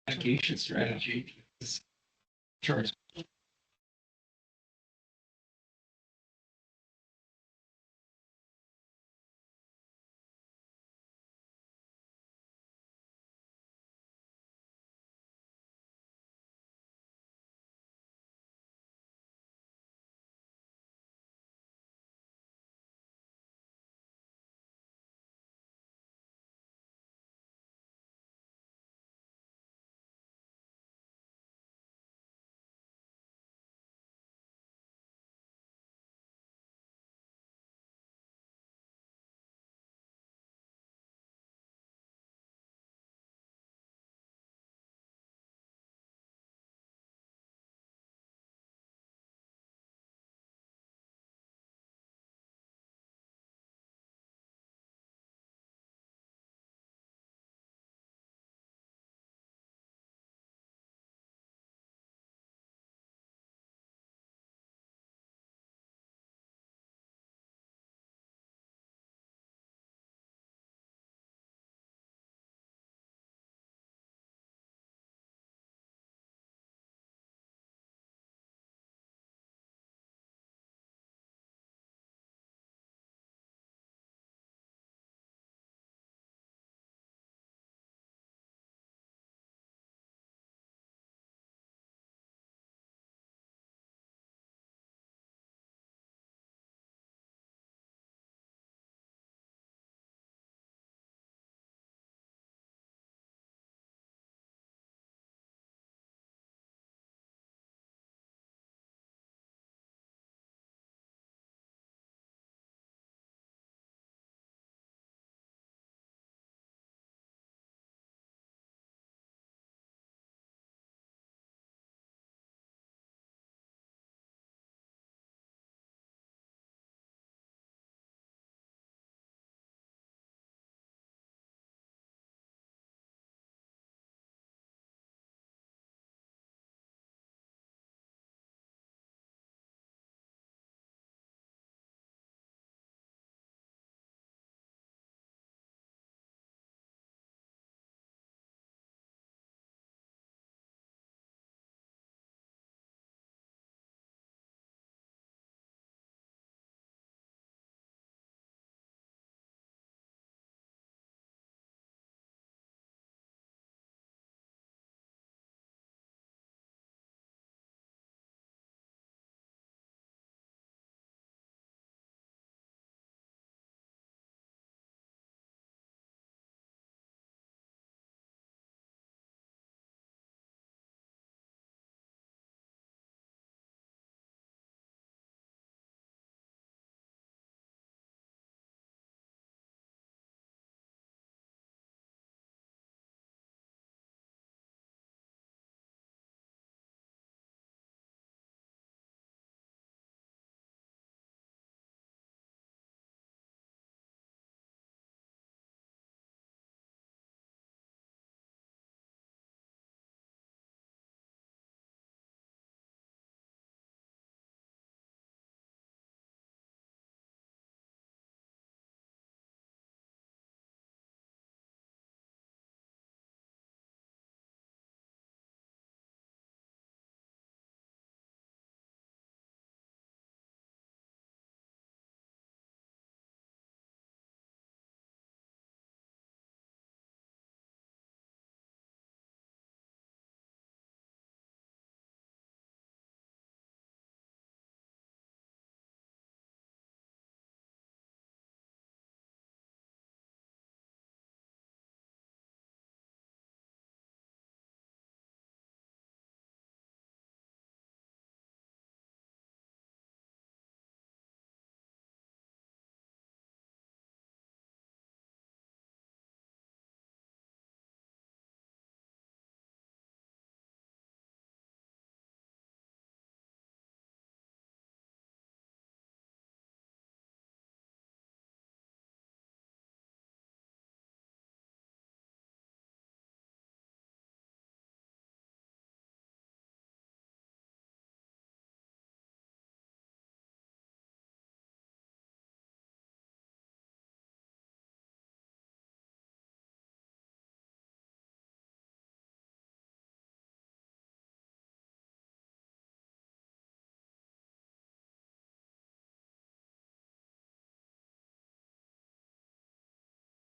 Speaker 6: Allocation strategy. Sure.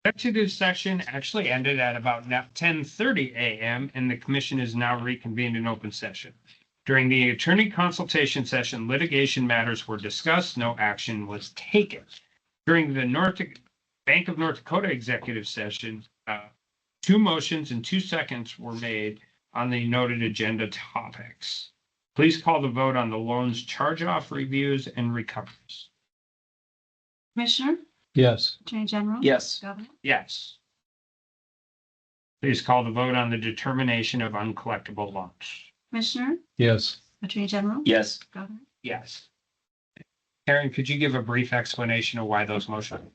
Speaker 2: Executive session actually ended at about 10:30 a.m. and the commission is now reconvened in open session. During the attorney consultation session, litigation matters were discussed. No action was taken. During the Bank of North Dakota executive session, 2 motions and 2 seconds were made on the noted agenda topics. Please call the vote on the loans charge-off reviews and recoveries.
Speaker 5: Commissioner,
Speaker 1: Yes.
Speaker 5: Attorney General.
Speaker 6: Yes.
Speaker 5: Governor,
Speaker 2: Yes. Please call the vote on the determination of uncollectible loans.
Speaker 5: Commissioner,
Speaker 1: Yes.
Speaker 5: Attorney General.
Speaker 6: Yes.
Speaker 5: Governor,
Speaker 2: Yes. Karen, could you give a brief explanation of why those motions?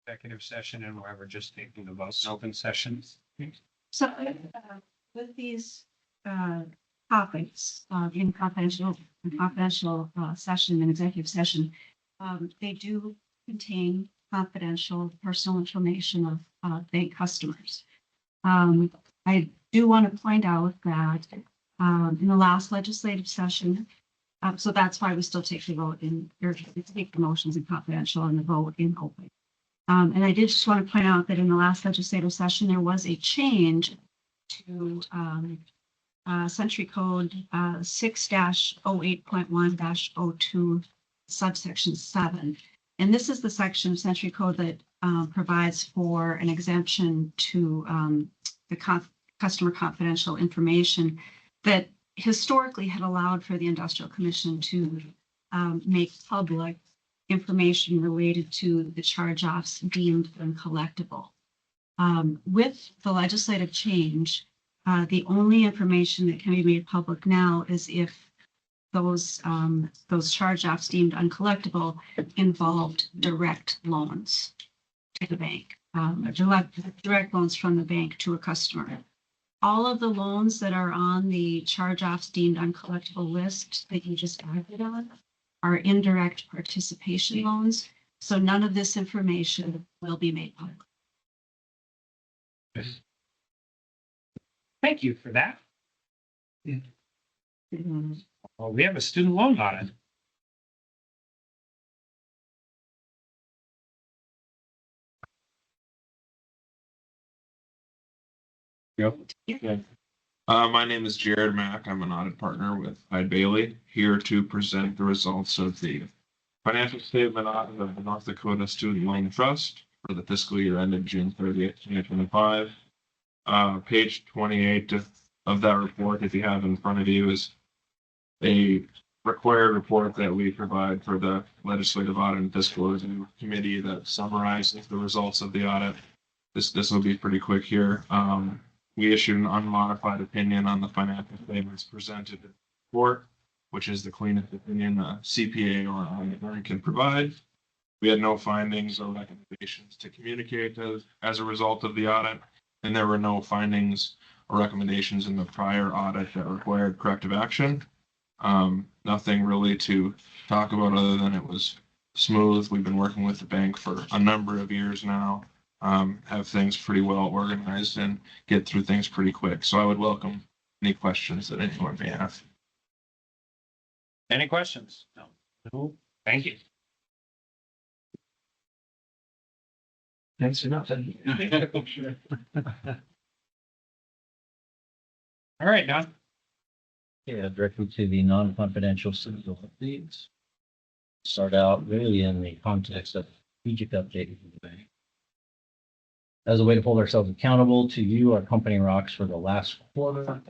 Speaker 2: Executive session and why we're just taking the votes in open sessions?
Speaker 5: so with these topics in confidential session and executive session, they do contain confidential personal information of bank customers. I do want to point out that in the last legislative session, so that's why we still take the vote in, or take the motions in confidential and the vote in open. And I did just want to point out that in the last legislative session, there was a change to Century Code 6-08.1-02 subsection 7. And this is the section of Century Code that provides for an exemption to the customer confidential information that historically had allowed for the Industrial Commission to make public information related to the charge-offs deemed uncollectible. With the legislative change, the only information that can be made public now is if those charge-offs deemed uncollectible involved direct loans to the bank, direct loans from the bank to a customer. All of the loans that are on the charge-offs deemed uncollectible list that you just acted on are indirect participation loans. So none of this information will be made public.
Speaker 2: Thank you for that. Well, we have a student loan audit.
Speaker 9: My name is Jared Mack. I'm an audit partner with Hyde Bailey, here to present the results of the financial statement audit of the North Dakota Student Loan Trust for the fiscal year ended June 30th, 2025. Page 28 of that report, if you have in front of you, is a required report that we provide for the Legislative Audit and Fiscal Review Committee that summarizes the results of the audit. This will be pretty quick here. We issued an unmodified opinion on the financial statements presented in the report, which is the cleanest opinion a CPA or an attorney can provide. We had no findings or recommendations to communicate as a result of the audit, and there were no findings or recommendations in the prior audit that required corrective action. Nothing really to talk about other than it was smooth. We've been working with the bank for a number of years now. Have things pretty well organized and get through things pretty quick. So I would welcome any questions that anyone may have.
Speaker 2: Any questions? No. Thank you.
Speaker 6: Thanks for nothing.
Speaker 2: All right, Don.
Speaker 10: Yeah, directly to the non-confidential civil updates. Start out really in the context of strategic update of the bank. As a way to hold ourselves accountable to you, our company rocks for the last quarter.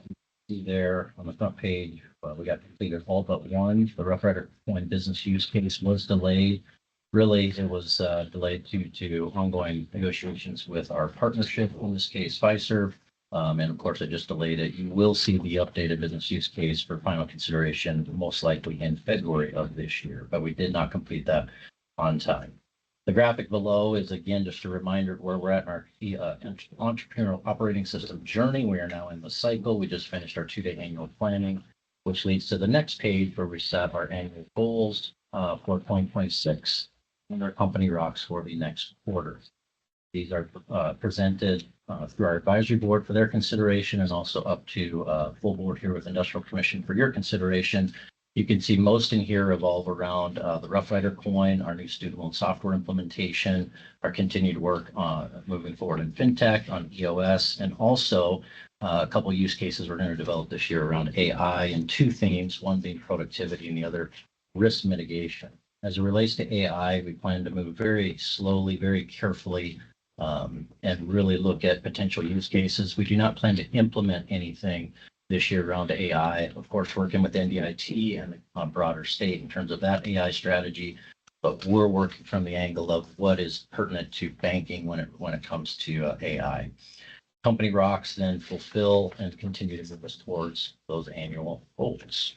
Speaker 10: See there on the front page, we got completed all but one. The Rough Rider Point business use case was delayed. Really, it was delayed due to ongoing negotiations with our partnership, in this case, Fiserv. And of course, it just delayed it. You will see the updated business use case for final consideration, most likely in February of this year, but we did not complete that on time. The graphic below is again just a reminder of where we're at in our entrepreneurial operating system journey. We are now in the cycle. We just finished our 2-day annual planning, which leads to the next page where we set our annual goals for 2026 and our company rocks for the next quarter. These are presented through our advisory board for their consideration and also up to full board here with Industrial Commission for your consideration. You can see most in here revolve around the Rough Rider coin, our new student loan software implementation, our continued work on moving forward in fintech, on EOS, and also a couple use cases we're going to develop this year around AI and two themes, one being productivity and the other risk mitigation. As it relates to AI, we plan to move very slowly, very carefully, and really look at potential use cases. We do not plan to implement anything this year around AI, of course, working with NDIT and the broader state in terms of that AI strategy. But we're working from the angle of what is pertinent to banking when it comes to AI. Company rocks then fulfill and continue to move us towards those annual goals.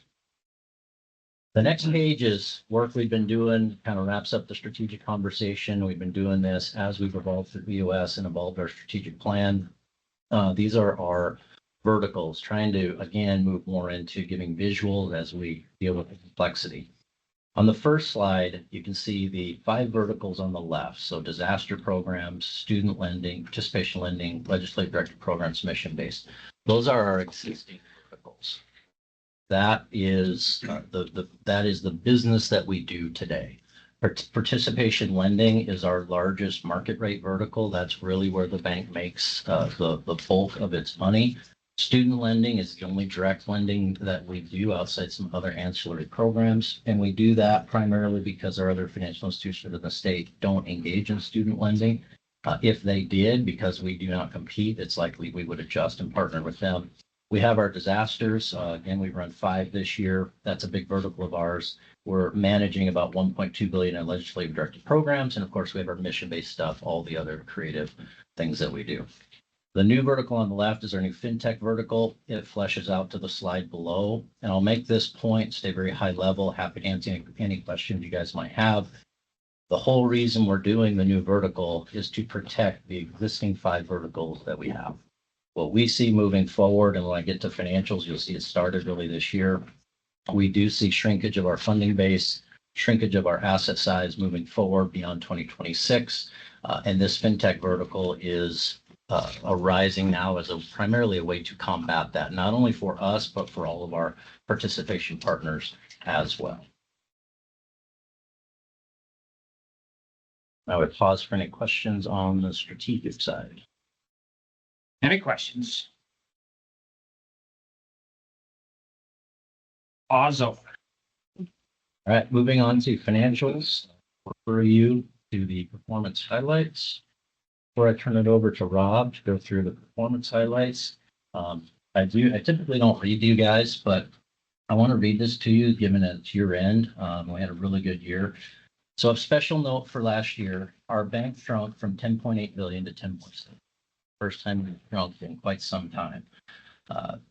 Speaker 10: The next page is work we've been doing, kind of wraps up the strategic conversation. We've been doing this as we've evolved through EOS and evolved our strategic plan. These are our verticals, trying to, again, move more into giving visuals as we deal with the complexity. On the first slide, you can see the 5 verticals on the left. So disaster programs, student lending, participation lending, legislative directed programs, mission-based. Those are our existing verticals. That is the business that we do today. Participation lending is our largest market rate vertical. That's really where the bank makes the bulk of its money. Student lending is the only direct lending that we do outside some other ancillary programs. And we do that primarily because our other financial institutions in the state don't engage in student lending. If they did, because we do not compete, it's likely we would adjust and partner with them. We have our disasters. Again, we run 5 this year. That's a big vertical of ours. We're managing about $1.2 billion in legislative directed programs. And of course, we have our mission-based stuff, all the other creative things that we do. The new vertical on the left is our new fintech vertical. It fleshes out to the slide below. And I'll make this point, stay very high level, happy to answer any questions you guys might have. The whole reason we're doing the new vertical is to protect the existing 5 verticals that we have. What we see moving forward, and when I get to financials, you'll see it started really this year. We do see shrinkage of our funding base, shrinkage of our asset size moving forward beyond 2026. And this fintech vertical is arising now as primarily a way to combat that, not only for us, but for all of our participation partners as well. I would pause for any questions on the strategic side.
Speaker 2: Any questions? Pause over.
Speaker 10: All right, moving on to financials. Refer you to the performance highlights. Before I turn it over to Rob to go through the performance highlights, I typically don't read you guys, but I want to read this to you, given it's year end. We had a really good year. So a special note for last year, our bank shrunk from 10.8 billion to 10.7. First time we've shrunk in quite some time.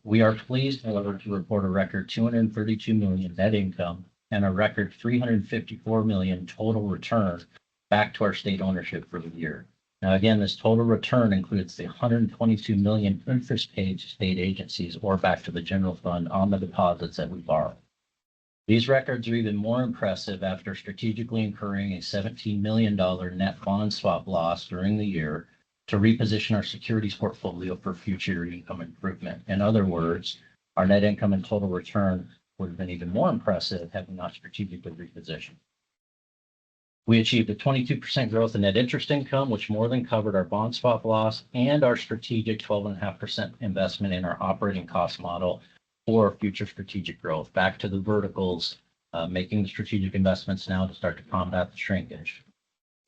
Speaker 10: We are pleased, however, to report a record 232 million net income and a record 354 million total return back to our state ownership for the year. Now, again, this total return includes the 122 million interest paid to state agencies or back to the general fund on the deposits that we borrow. These records are even more impressive after strategically incurring a $17 million net bond swap loss during the year to reposition our securities portfolio for future income improvement. In other words, our net income and total return would have been even more impressive had we not strategically repositioned. We achieved a 22% growth in net interest income, which more than covered our bond swap loss and our strategic 12.5% investment in our operating cost model for future strategic growth. Back to the verticals, making the strategic investments now to start to combat the shrinkage.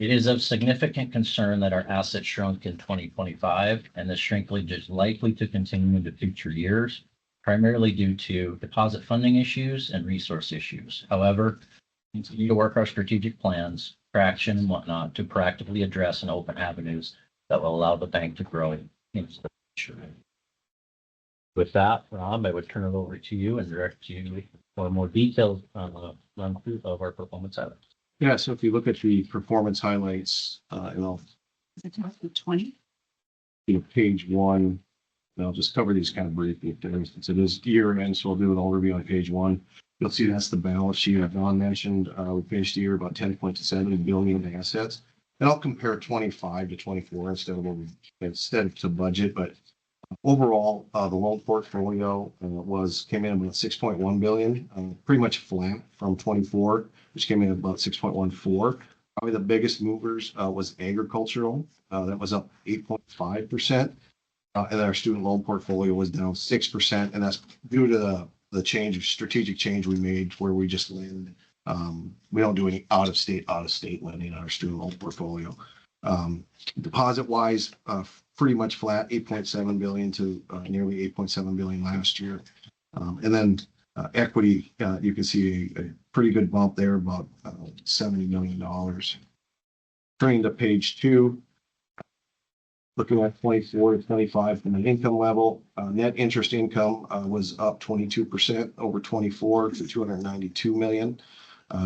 Speaker 10: It is of significant concern that our assets shrunk in 2025, and this shrinkage is likely to continue into future years, primarily due to deposit funding issues and resource issues. However, we continue to work our strategic plans, traction and whatnot to proactively address and open avenues that will allow the bank to grow into the future. With that, Rob, I would turn it over to you and direct you for more details on the run through of our performance highlights.
Speaker 11: Yeah, so if you look at the performance highlights, and I'll,
Speaker 5: Is it 2020?
Speaker 11: page 1, and I'll just cover these kind of briefly. For instance, it is year end, so we'll do an overview on page 1. You'll see that's the balance sheet that Don mentioned. We finished the year about 10.7 billion in assets. And I'll compare 25 to 24 instead of to budget, but Overall, the loan portfolio came in about 6.1 billion, pretty much flat from 24, which came in at about 6.14. Probably the biggest movers was agricultural, that was up 8.5%. And our student loan portfolio was down 6%, and that's due to the strategic change we made where we just lend. We don't do any out of state lending on our student loan portfolio. Deposit wise, pretty much flat, 8.7 billion to nearly 8.7 billion last year. And then equity, you can see a pretty good bump there, about $70 million. Turning to page 2, looking at 24 to 25 from an income level, net interest income was up 22% over 24 to 292 million.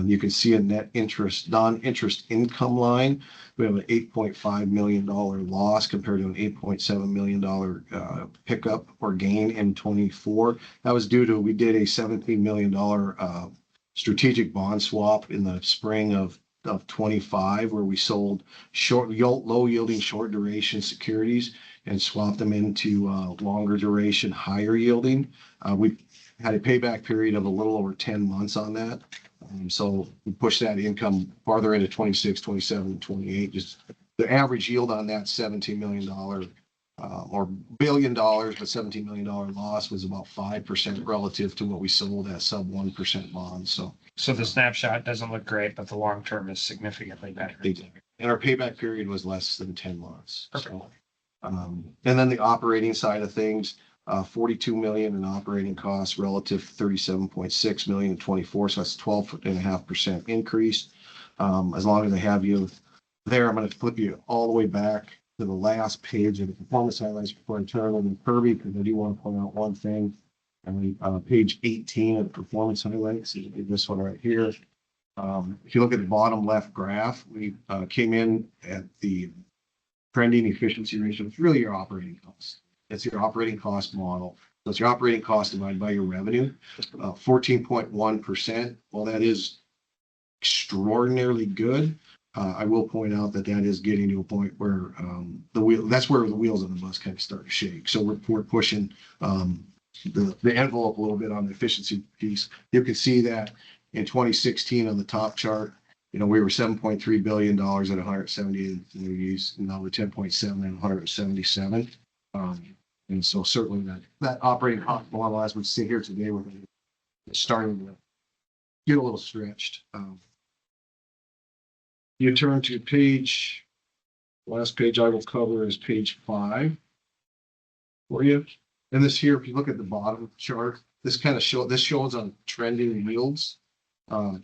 Speaker 11: You can see a non-interest income line. We have an $8.5 million loss compared to an $8.7 million pickup or gain in 24. That was due to, we did a $17 million strategic bond swap in the spring of 25, where we sold low yielding short duration securities and swapped them into longer duration, higher yielding. We had a payback period of a little over 10 months on that. So we pushed that income farther into 26, 27, 28. Just the average yield on that $17 million or billion dollars, but $17 million loss was about 5% relative to what we sold at sub 1% bonds.
Speaker 2: So the snapshot doesn't look great, but the long term is significantly better.
Speaker 11: And our payback period was less than 10 months. So, and then the operating side of things, 42 million in operating costs relative to 37.6 million in 24. So that's 12.5% increase. As long as I have you there, I'm going to flip you all the way back to the last page of the performance highlights before I turn over to Kirby, because I do want to point out one thing. Page 18 of the performance highlights, this one right here. If you look at the bottom left graph, we came in at the trending efficiency ratio. It's really your operating costs. It's your operating cost model. So it's your operating cost divided by your revenue. 14.1%. Well, that is extraordinarily good. I will point out that is getting to a point where that's where the wheels on the bus kind of start to shake. So we're pushing the envelope a little bit on the efficiency piece. You can see that in 2016 on the top chart, we were $7.3 billion at 178 communities, and now we're 10.7 and 177. And so certainly that operating cost model, as we sit here today, we're starting to get a little stretched. You turn to last page I will cover is page 5 for you. And this here, if you look at the bottom chart, this shows on trending yields.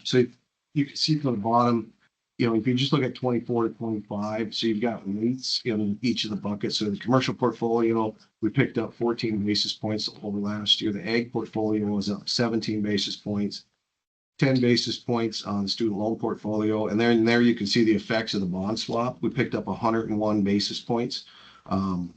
Speaker 11: So you can see from the bottom, if you just look at 24 to 25, so you've got rates in each of the buckets. So the commercial portfolio, we picked up 14 basis points over last year. The ag portfolio was up 17 basis points, 10 basis points on the student loan portfolio. And then there you can see the effects of the bond swap. We picked up 101 basis points,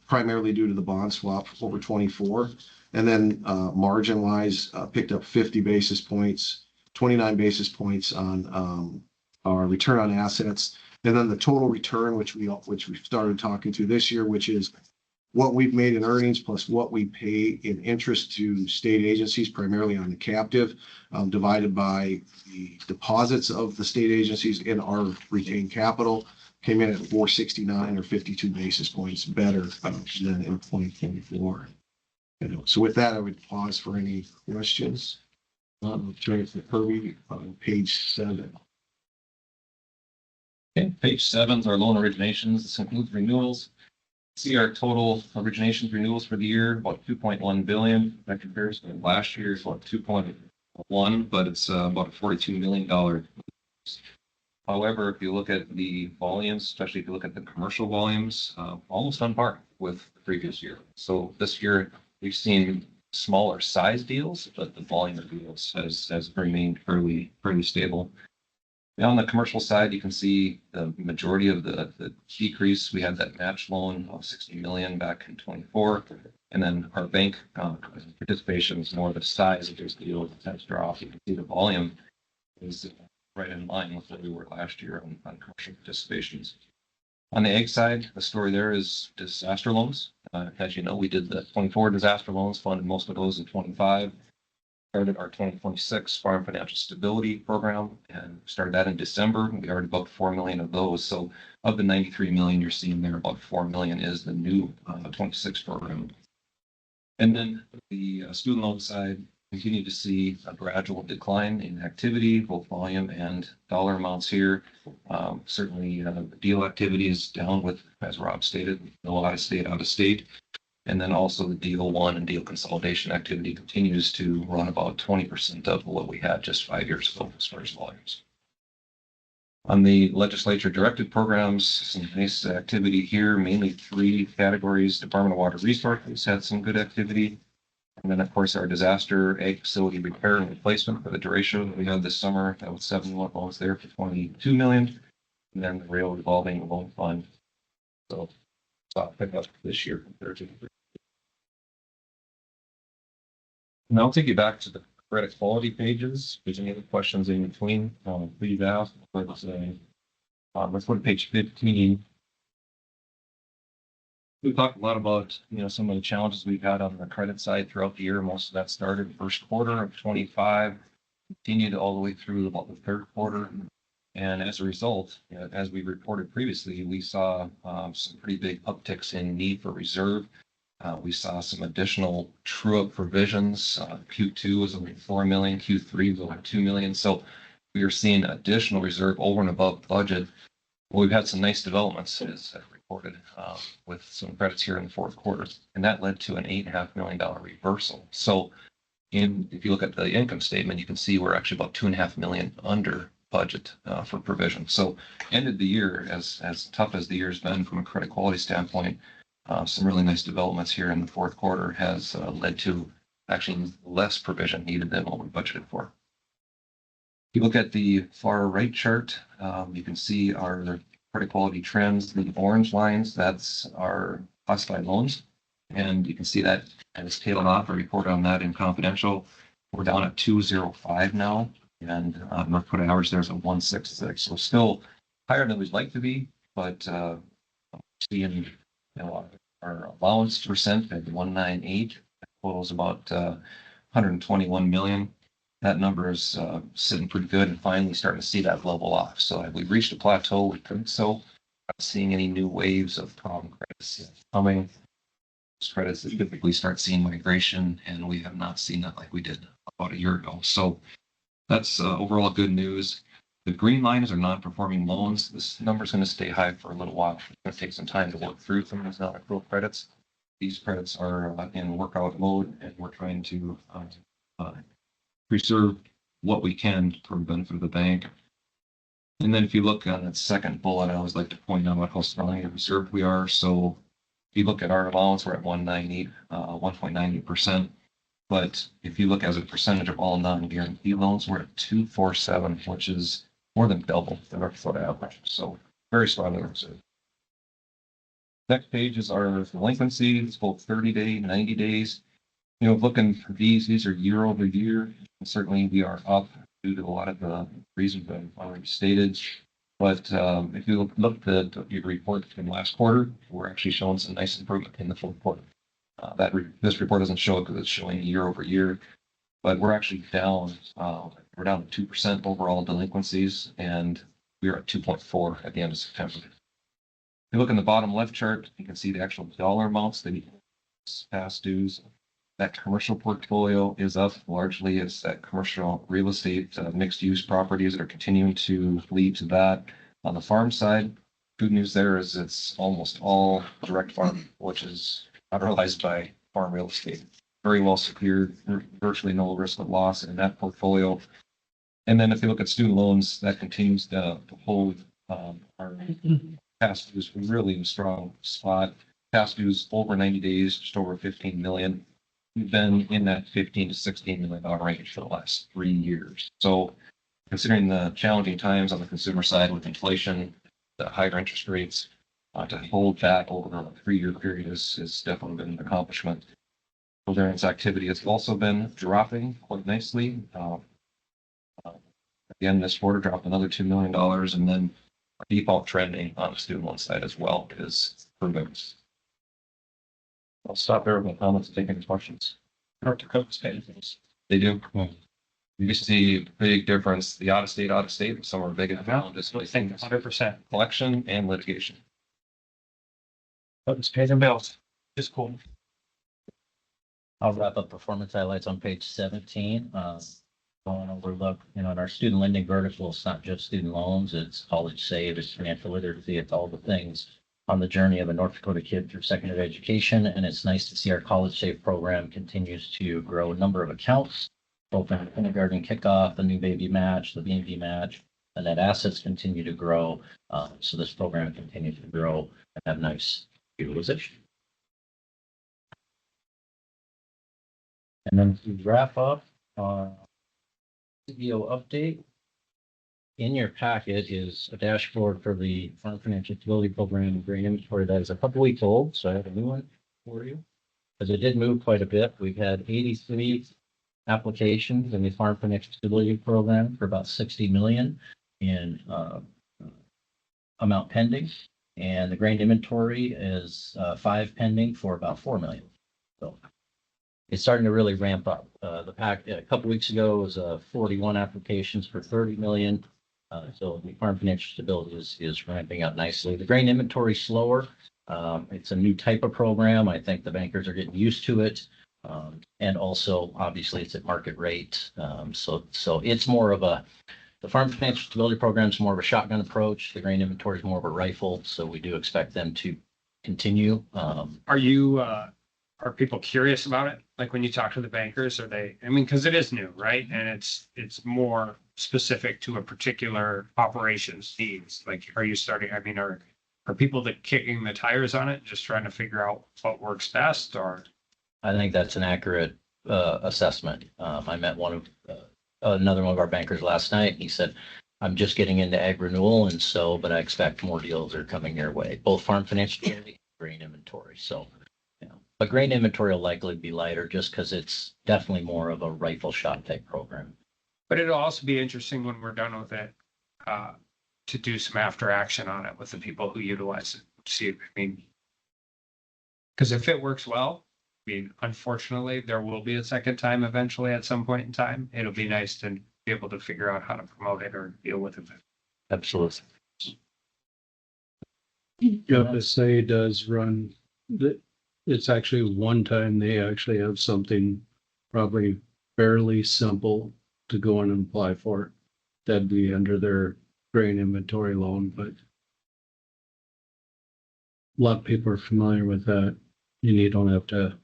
Speaker 11: primarily due to the bond swap over 24. And then margin wise, picked up 50 basis points, 29 basis points on our return on assets, and then the total return, which we started talking to this year, which is what we've made in earnings plus what we pay in interest to state agencies, primarily on the captive, divided by the deposits of the state agencies in our retained capital, came in at 469 or 52 basis points better than in 2024. So with that, I would pause for any questions. Turn it to Kirby on page 7.
Speaker 12: Okay, page 7 is our loan originations. This includes renewals. See our total originations renewals for the year, about 2.1 billion. That compares to last year's about 2.1, but it's about a $42 million. However, if you look at the volumes, especially if you look at the commercial volumes, almost on par with the previous year. So this year we've seen smaller size deals, but the volume of deals has remained fairly stable. Now on the commercial side, you can see the majority of the decrease. We had that match loan of 60 million back in 24. And then our bank participation is more the size of those deals has dropped. You can see the volume is right in line with what we were last year on commercial participations. On the ag side, the story there is disaster loans. As you know, we did the 24 disaster loans, funded most of those in 25. Started our 2026 Farm Financial Stability Program and started that in December. We already booked 4 million of those. So of the 93 million you're seeing there, about 4 million is the new 26 program. And then the student loan side, continue to see a gradual decline in activity, both volume and dollar amounts here. Certainly, deal activity is down with, as Rob stated, a lot of state out of state. And then also the deal one and deal consolidation activity continues to run about 20% of what we had just 5 years ago as far as volumes. On the legislature directed programs, some nice activity here, mainly 3 categories. Department of Water Resources had some good activity. And then, of course, our disaster ag facility repair and replacement for the derecho that we had this summer, that was 71 loans there for 22 million. And then the rail revolving loan fund. So saw a pickup this year compared to. And I'll take you back to the credit quality pages. If there's any other questions in between, please ask. But let's go to page 15. We've talked a lot about, some of the challenges we've had on the credit side throughout the year. Most of that started first quarter of 25, continued all the way through about the third quarter. And as a result, as we reported previously, we saw some pretty big upticks in need for reserve. We saw some additional true-up provisions. Q2 was over 4 million, Q3 was over 2 million. So we are seeing additional reserve over and above budget. Well, we've had some nice developments, as reported, with some credits here in the fourth quarter, and that led to an $8.5 million reversal. So if you look at the income statement, you can see we're actually about $2.5 million under budget for provision. So ended the year, as tough as the year's been from a credit quality standpoint, some really nice developments here in the fourth quarter has led to actually less provision needed than what we budgeted for. If you look at the far right chart, you can see our credit quality trends. The orange lines, that's our classified loans. And you can see that has tailed off. I reported on that in confidential. We're down at 205 now. And North Dakota average there's a 166. So still higher than we'd like to be, but seeing our allowance percent at 198, that totals about 121 million. That number is sitting pretty good and finally starting to see that level off. So have we reached a plateau? We think so. Not seeing any new waves of problem credits coming. Those credits that typically start seeing migration, and we have not seen that like we did about a year ago. So that's overall good news. The green lines are non-performing loans. This number is going to stay high for a little while. It's going to take some time to work through some of these non-accrual credits. These credits are in workout mode, and we're trying to preserve what we can for the benefit of the bank. And then if you look on that second bullet, I always like to point out how strongly reserved we are. So if you look at our allowance, we're at 1.90%. But if you look as a percentage of all non-guarantee loans, we're at 247, which is more than double the North Dakota average. So very strongly reserved. Next page is our delinquencies, both 30-day, 90 days. Looking for these are year over year. And certainly we are up due to a lot of the reasons that I've already stated. But if you look at your report from last quarter, we're actually showing some nice improvement in the fourth quarter. This report doesn't show it because it's showing year over year, but we're actually down. We're down to 2% overall delinquencies, and we are at 2.4 at the end of September. If you look in the bottom left chart, you can see the actual dollar amounts that past dues. That commercial portfolio is up largely as that commercial real estate mixed use properties that are continuing to lead to that. On the farm side, good news there is it's almost all direct farm, which is collateralized by farm real estate. Very well secured, virtually no risk of loss in that portfolio. And then if you look at student loans, that continues to hold our past dues really in a strong spot. Past dues over 90 days, just over 15 million. We've been in that 15 to $16 million range for the last 3 years. So considering the challenging times on the consumer side with inflation, the higher interest rates, to hold that over a 3-year period has definitely been an accomplishment. Forbearance activity has also been dropping quite nicely. At the end of this quarter, dropped another $2 million. And then default trending on the student loan side as well is improving. I'll stop there with my comments and take any questions.
Speaker 2: North Dakota's paying for this.
Speaker 12: They do. You see a big difference, the out of state, some are big and found, just
Speaker 2: I think 100%.
Speaker 12: collection and litigation.
Speaker 2: But it's paying their bills. Just cool.
Speaker 10: I'll wrap up performance highlights on page 17. Going over, look, in our student lending vertical, it's not just student loans, it's college save, it's financial literacy, it's all the things on the journey of a North Dakota kid through secondary education. And it's nice to see our college save program continues to grow a number of accounts, both in kindergarten kickoff, the new baby match, the B&B match, and that assets continue to grow. So this program continues to grow and have nice utilization. And then to wrap up, CEO update. In your packet is a dashboard for the Farm Financial Stability Program grain inventory that is a couple weeks old, so I have a new one for you. Because it did move quite a bit. We've had 83 applications in the Farm Financial Stability Program for about 60 million in amount pending. And the grain inventory is 5 pending for about 4 million. So it's starting to really ramp up. The pack a couple weeks ago was 41 applications for 30 million. So the Farm Financial Stability is ramping up nicely. The grain inventory is slower. It's a new type of program. I think the bankers are getting used to it. And also, obviously, it's at market rate. So it's more of the Farm Financial Stability Program is more of a shotgun approach. The grain inventory is more of a rifle. So we do expect them to continue.
Speaker 2: Are people curious about it? Like when you talk to the bankers, because it is new, right? And it's more specific to a particular operations needs. Like, are people kicking the tires on it, just trying to figure out what works best, or?
Speaker 10: I think that's an accurate assessment. I met another one of our bankers last night. He said, I'm just getting into ag renewal, but I expect more deals are coming your way, both Farm Financial Stability and grain inventory. So, but grain inventory will likely be lighter just because it's definitely more of a rifle shot type program.
Speaker 2: But it'll also be interesting when we're done with it, to do some after action on it with the people who utilize it. See, because if it works well, unfortunately, there will be a second time eventually at some point in time. It'll be nice to be able to figure out how to promote it or deal with it.
Speaker 10: Absolutely.
Speaker 1: FSA does run it's actually one time they actually have something probably fairly simple to go in and apply for. That'd be under their grain inventory loan, but a lot of people are familiar with that. You don't have to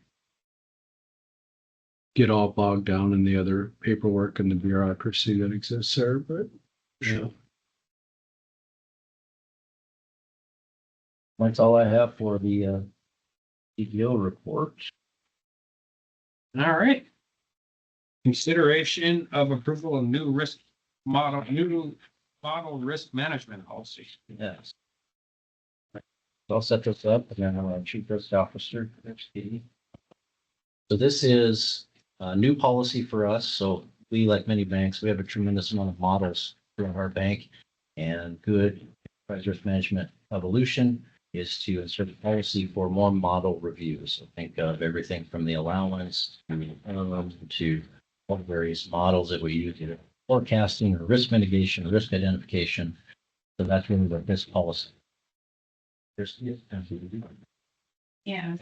Speaker 1: get all bogged down in the other paperwork and the bureaucracy that exists there, but yeah.
Speaker 10: That's all I have for the CEO report.
Speaker 2: All right. Consideration of approval of new model risk management policy.
Speaker 10: Yes. So I'll set this up and then our Chief Risk Officer. So this is a new policy for us. So we, like many banks, we have a tremendous amount of models throughout our bank, and good enterprise risk management evolution is to insert a policy for more model reviews. So think of everything from the allowance to all the various models that we use, either forecasting or risk mitigation, risk identification. So that's really what this policy.
Speaker 5: Yeah.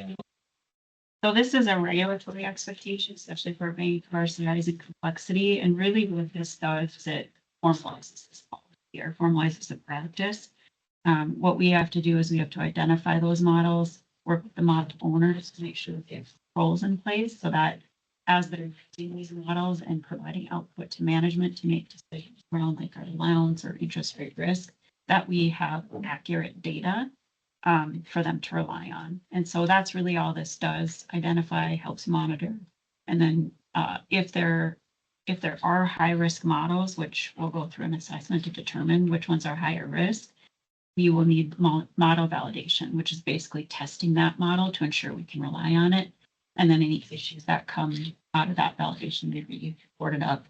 Speaker 5: So this is a regulatory expectation, especially for a bank of our size and complexity. And really what this does is it formalizes this policy or formalizes the practice. What we have to do is we have to identify those models, work with the model owners to make sure that they have controls in place so that as they're using these models and providing output to management to make decisions around like our allowance or interest rate risk, that we have accurate data for them to rely on. And so that's really all this does: identify, helps monitor. And then if there are high risk models, which we'll go through an assessment to determine which ones are higher risk, we will need model validation, which is basically testing that model to ensure we can rely on it. And then any issues that come out of that validation may be reported up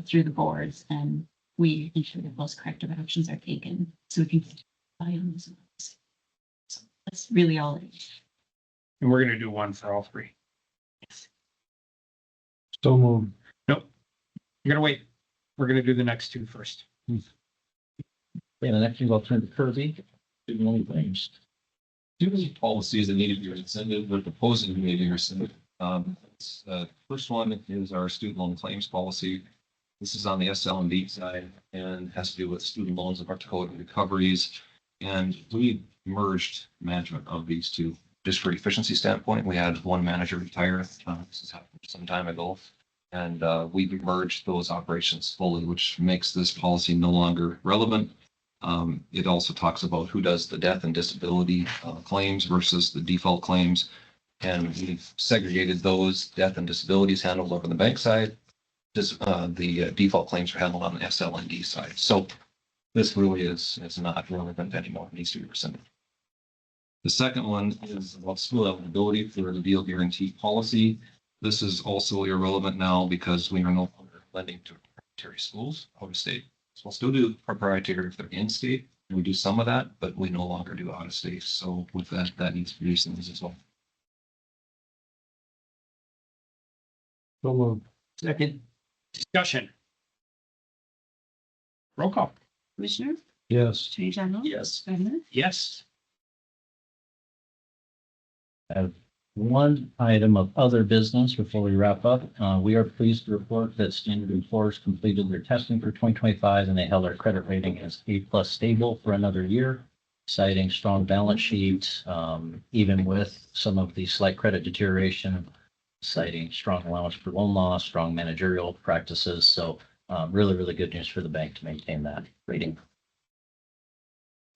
Speaker 5: through the boards and we ensure that those corrective actions are taken so we can buy on those. So that's really all it is.
Speaker 2: And we're gonna do one for all three.
Speaker 1: So moved.
Speaker 2: Nope. You're gonna wait. We're gonna do the next two first.
Speaker 10: Okay, the next thing I'll turn to Kirby. Student loan claims.
Speaker 12: Two policies that need to be rescinded, we're proposing to be rescinded. First one is our student loan claims policy. This is on the SL&D side and has to do with student loans and North Dakota recoveries. And we merged management of these two. Just for efficiency standpoint, we had one manager retire. This has happened some time ago. And we've merged those operations fully, which makes this policy no longer relevant. It also talks about who does the death and disability claims versus the default claims. And we've segregated those. Death and disabilities handled over the bank side. The default claims are handled on the SL&D side. So this really is not relevant anymore. It needs to be rescinded. The second one is about school eligibility for the deal guarantee policy. This is also irrelevant now because we are no longer lending to proprietary schools out of state. So we'll still do proprietary if they're in state. We do some of that, but we no longer do out of state. So with that, that needs to be rescinded as well.
Speaker 1: So moved.
Speaker 2: Second. Discussion. Roll call.
Speaker 5: Commissioner,
Speaker 1: Yes.
Speaker 5: Attorney General.
Speaker 6: Yes.
Speaker 5: Governor.
Speaker 2: Yes.
Speaker 10: I have one item of other business before we wrap up. We are pleased to report that Standard & Poor's completed their testing for 2025 and they held our credit rating as A+ stable for another year, citing strong balance sheet, even with some of the slight credit deterioration, citing strong allowance for loan loss, strong managerial practices. So really, really good news for the bank to maintain that rating.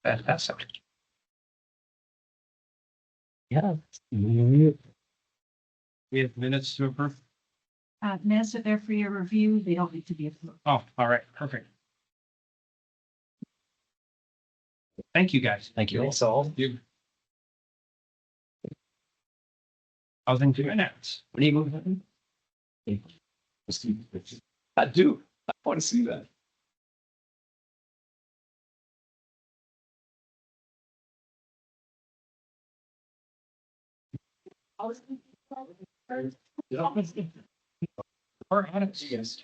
Speaker 2: Fantastic.
Speaker 10: Yeah.
Speaker 2: We have minutes to approve.
Speaker 5: Minutes are there for your review. They don't need to be approved.
Speaker 2: Oh, all right, perfect. Thank you, guys.
Speaker 10: Thank you.
Speaker 6: all.
Speaker 2: Housing finance.
Speaker 6: What are you moving? I do. I want to see that.
Speaker 2: Or on it.
Speaker 6: Yes.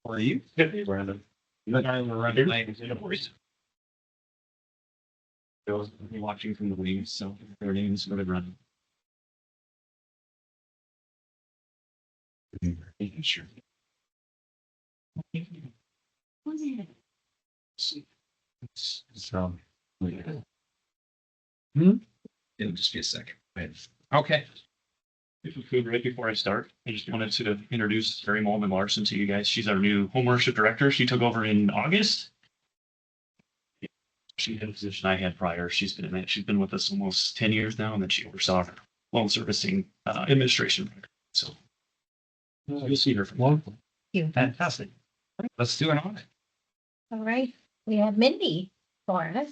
Speaker 2: Or you?
Speaker 6: Brandon.
Speaker 2: You and I were running late. Boys.
Speaker 11: Bill's watching from the wings, so their names started running. Sure. So.
Speaker 12: It'll just be a second.
Speaker 2: Okay.
Speaker 13: If we could, right before I start, I just wanted to introduce Mary Molman Larson to you guys. She's our new home ownership director. She took over in August. She had a position I had prior. She's been with us almost 10 years now, and then she oversaw our loan servicing administration. So you'll see her from
Speaker 1: Wonderful.
Speaker 2: Fantastic. Let's do an audit.
Speaker 14: All right, we have Mindy for us.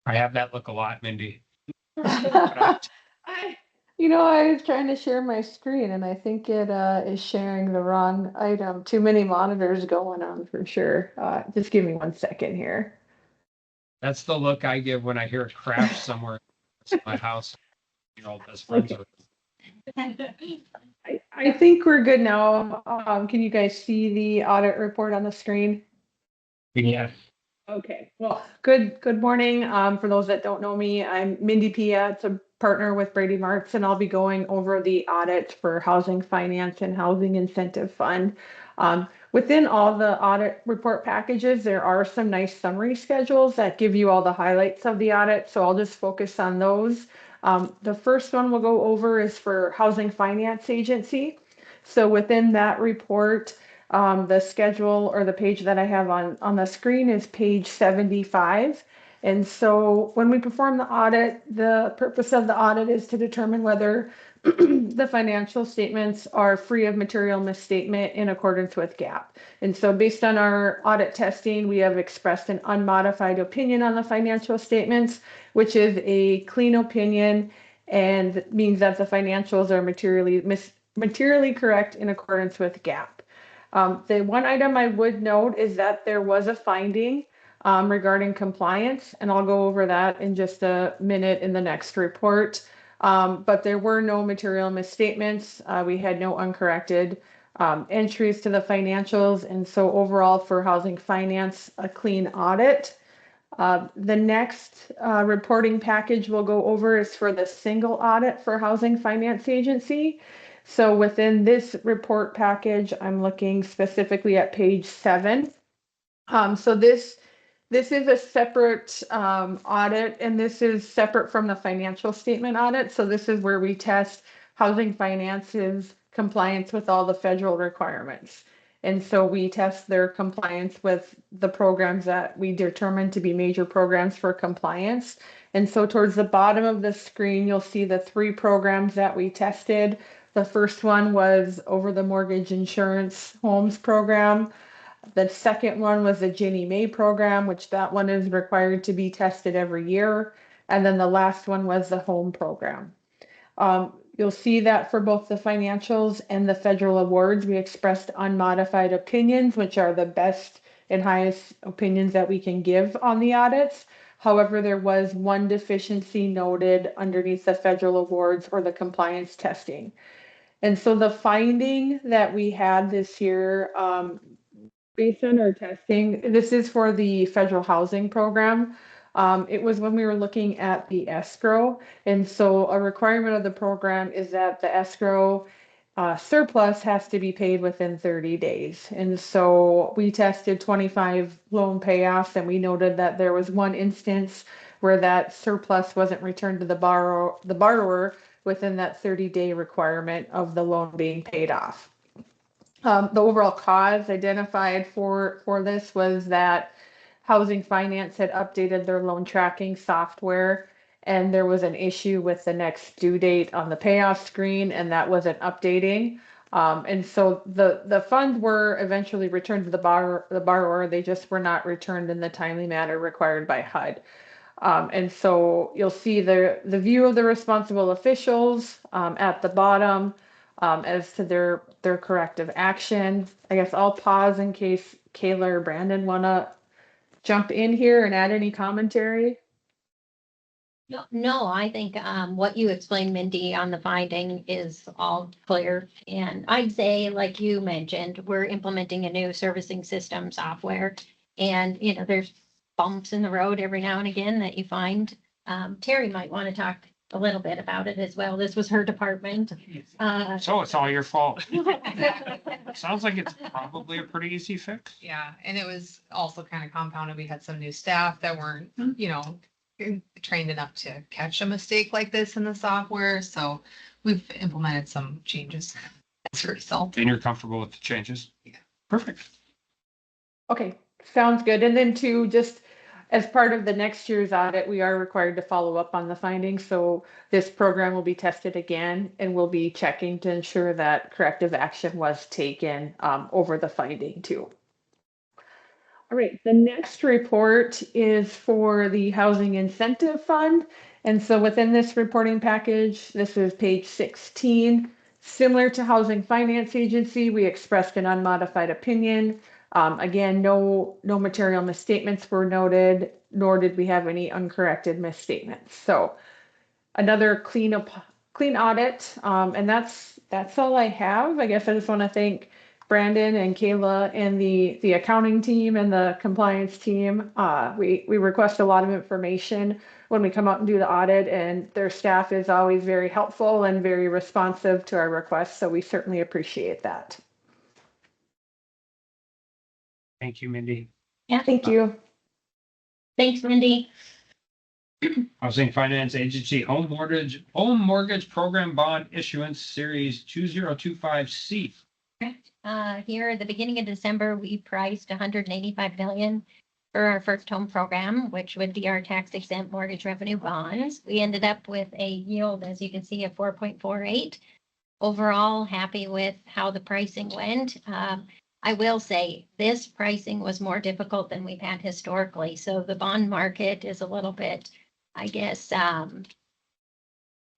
Speaker 2: I have that look a lot, Mindy.
Speaker 15: I was trying to share my screen and I think it is sharing the wrong item. Too many monitors going on for sure. Just give me 1 second here.
Speaker 2: That's the look I give when I hear a crash somewhere in my house. Your old best friends
Speaker 15: Okay.
Speaker 2: are.
Speaker 15: I think we're good now. Can you guys see the audit report on the screen?
Speaker 2: Yeah.
Speaker 15: Okay, well, good morning. For those that don't know me, I'm Mindy Pia. It's a partner with Brady Marks, and I'll be going over the audit for Housing Finance and Housing Incentive Fund. Within all the audit report packages, there are some nice summary schedules that give you all the highlights of the audit, so I'll just focus on those. The first one we'll go over is for Housing Finance Agency. So within that report, the schedule or the page that I have on the screen is page 75. And so when we perform the audit, the purpose of the audit is to determine whether the financial statements are free of material misstatement in accordance with GAAP. And so based on our audit testing, we have expressed an unmodified opinion on the financial statements, which is a clean opinion and means that the financials are materially correct in accordance with GAAP. The one item I would note is that there was a finding regarding compliance, and I'll go over that in just a minute in the next report. But there were no material misstatements. We had no uncorrected entries to the financials. And so overall for housing finance, a clean audit. The next reporting package we'll go over is for the single audit for Housing Finance Agency. So within this report package, I'm looking specifically at page 7. So this is a separate audit, and this is separate from the financial statement audit. So this is where we test housing finance's compliance with all the federal requirements. And so we test their compliance with the programs that we determine to be major programs for compliance. And so towards the bottom of the screen, you'll see the 3 programs that we tested. The first one was over the mortgage insurance homes program. The second one was the Ginnie Mae program, which that one is required to be tested every year. And then the last one was the home program. You'll see that for both the financials and the federal awards, we expressed unmodified opinions, which are the best and highest opinions that we can give on the audits. However, there was one deficiency noted underneath the federal awards or the compliance testing. And so the finding that we had this year, based on our testing, this is for the federal housing program. It was when we were looking at the escrow. And so a requirement of the program is that the escrow surplus has to be paid within 30 days. And so we tested 25 loan payoffs, and we noted that there was one instance where that surplus wasn't returned to the borrower within that 30-day requirement of the loan being paid off. The overall cause identified for this was that Housing Finance had updated their loan tracking software, and there was an issue with the next due date on the payoff screen, and that wasn't updating. And so the funds were eventually returned to the borrower. They just were not returned in the timely manner required by HUD. And so you'll see the view of the responsible officials at the bottom as to their corrective action. I guess I'll pause in case Kayla or Brandon want to jump in here and add any commentary.
Speaker 14: No, I think what you explained, Mindy, on the finding is all clear. And I'd say, like you mentioned, we're implementing a new servicing system software. And, you know, there's bumps in the road every now and again that you find. Terry might want to talk a little bit about it as well. This was her department.
Speaker 2: So it's all your fault. Sounds like it's probably a pretty easy fix.
Speaker 16: Yeah, and it was also kind of compounded. We had some new staff that weren't, you know, trained enough to catch a mistake like this in the software. So we've implemented some changes as a result.
Speaker 2: And you're comfortable with the changes?
Speaker 16: Yeah.
Speaker 2: Perfect.
Speaker 15: Okay, sounds good. And then too, just as part of the next year's audit, we are required to follow up on the findings. So this program will be tested again, and we'll be checking to ensure that corrective action was taken over the finding too. All right, the next report is for the Housing Incentive Fund. And so within this reporting package, this is page 16. Similar to Housing Finance Agency, we expressed an unmodified opinion. Again, no material misstatements were noted, nor did we have any uncorrected misstatements. So another clean audit, and that's all I have. I guess I just want to thank Brandon and Kayla and the accounting team and the compliance team. We request a lot of information when we come out and do the audit, and their staff is always very helpful and very responsive to our requests. So we certainly appreciate that.
Speaker 2: Thank you, Mindy.
Speaker 14: Yeah,
Speaker 15: Thank you.
Speaker 14: thanks, Mindy.
Speaker 2: Housing Finance Agency Home Mortgage Program Bond Issuance Series 2025C.
Speaker 14: Here at the beginning of December, we priced 185 million for our first home program, which would be our tax exempt mortgage revenue bonds. We ended up with a yield, as you can see, of 4.48. Overall, happy with how the pricing went. I will say this pricing was more difficult than we've had historically. So the bond market is a little bit, I guess,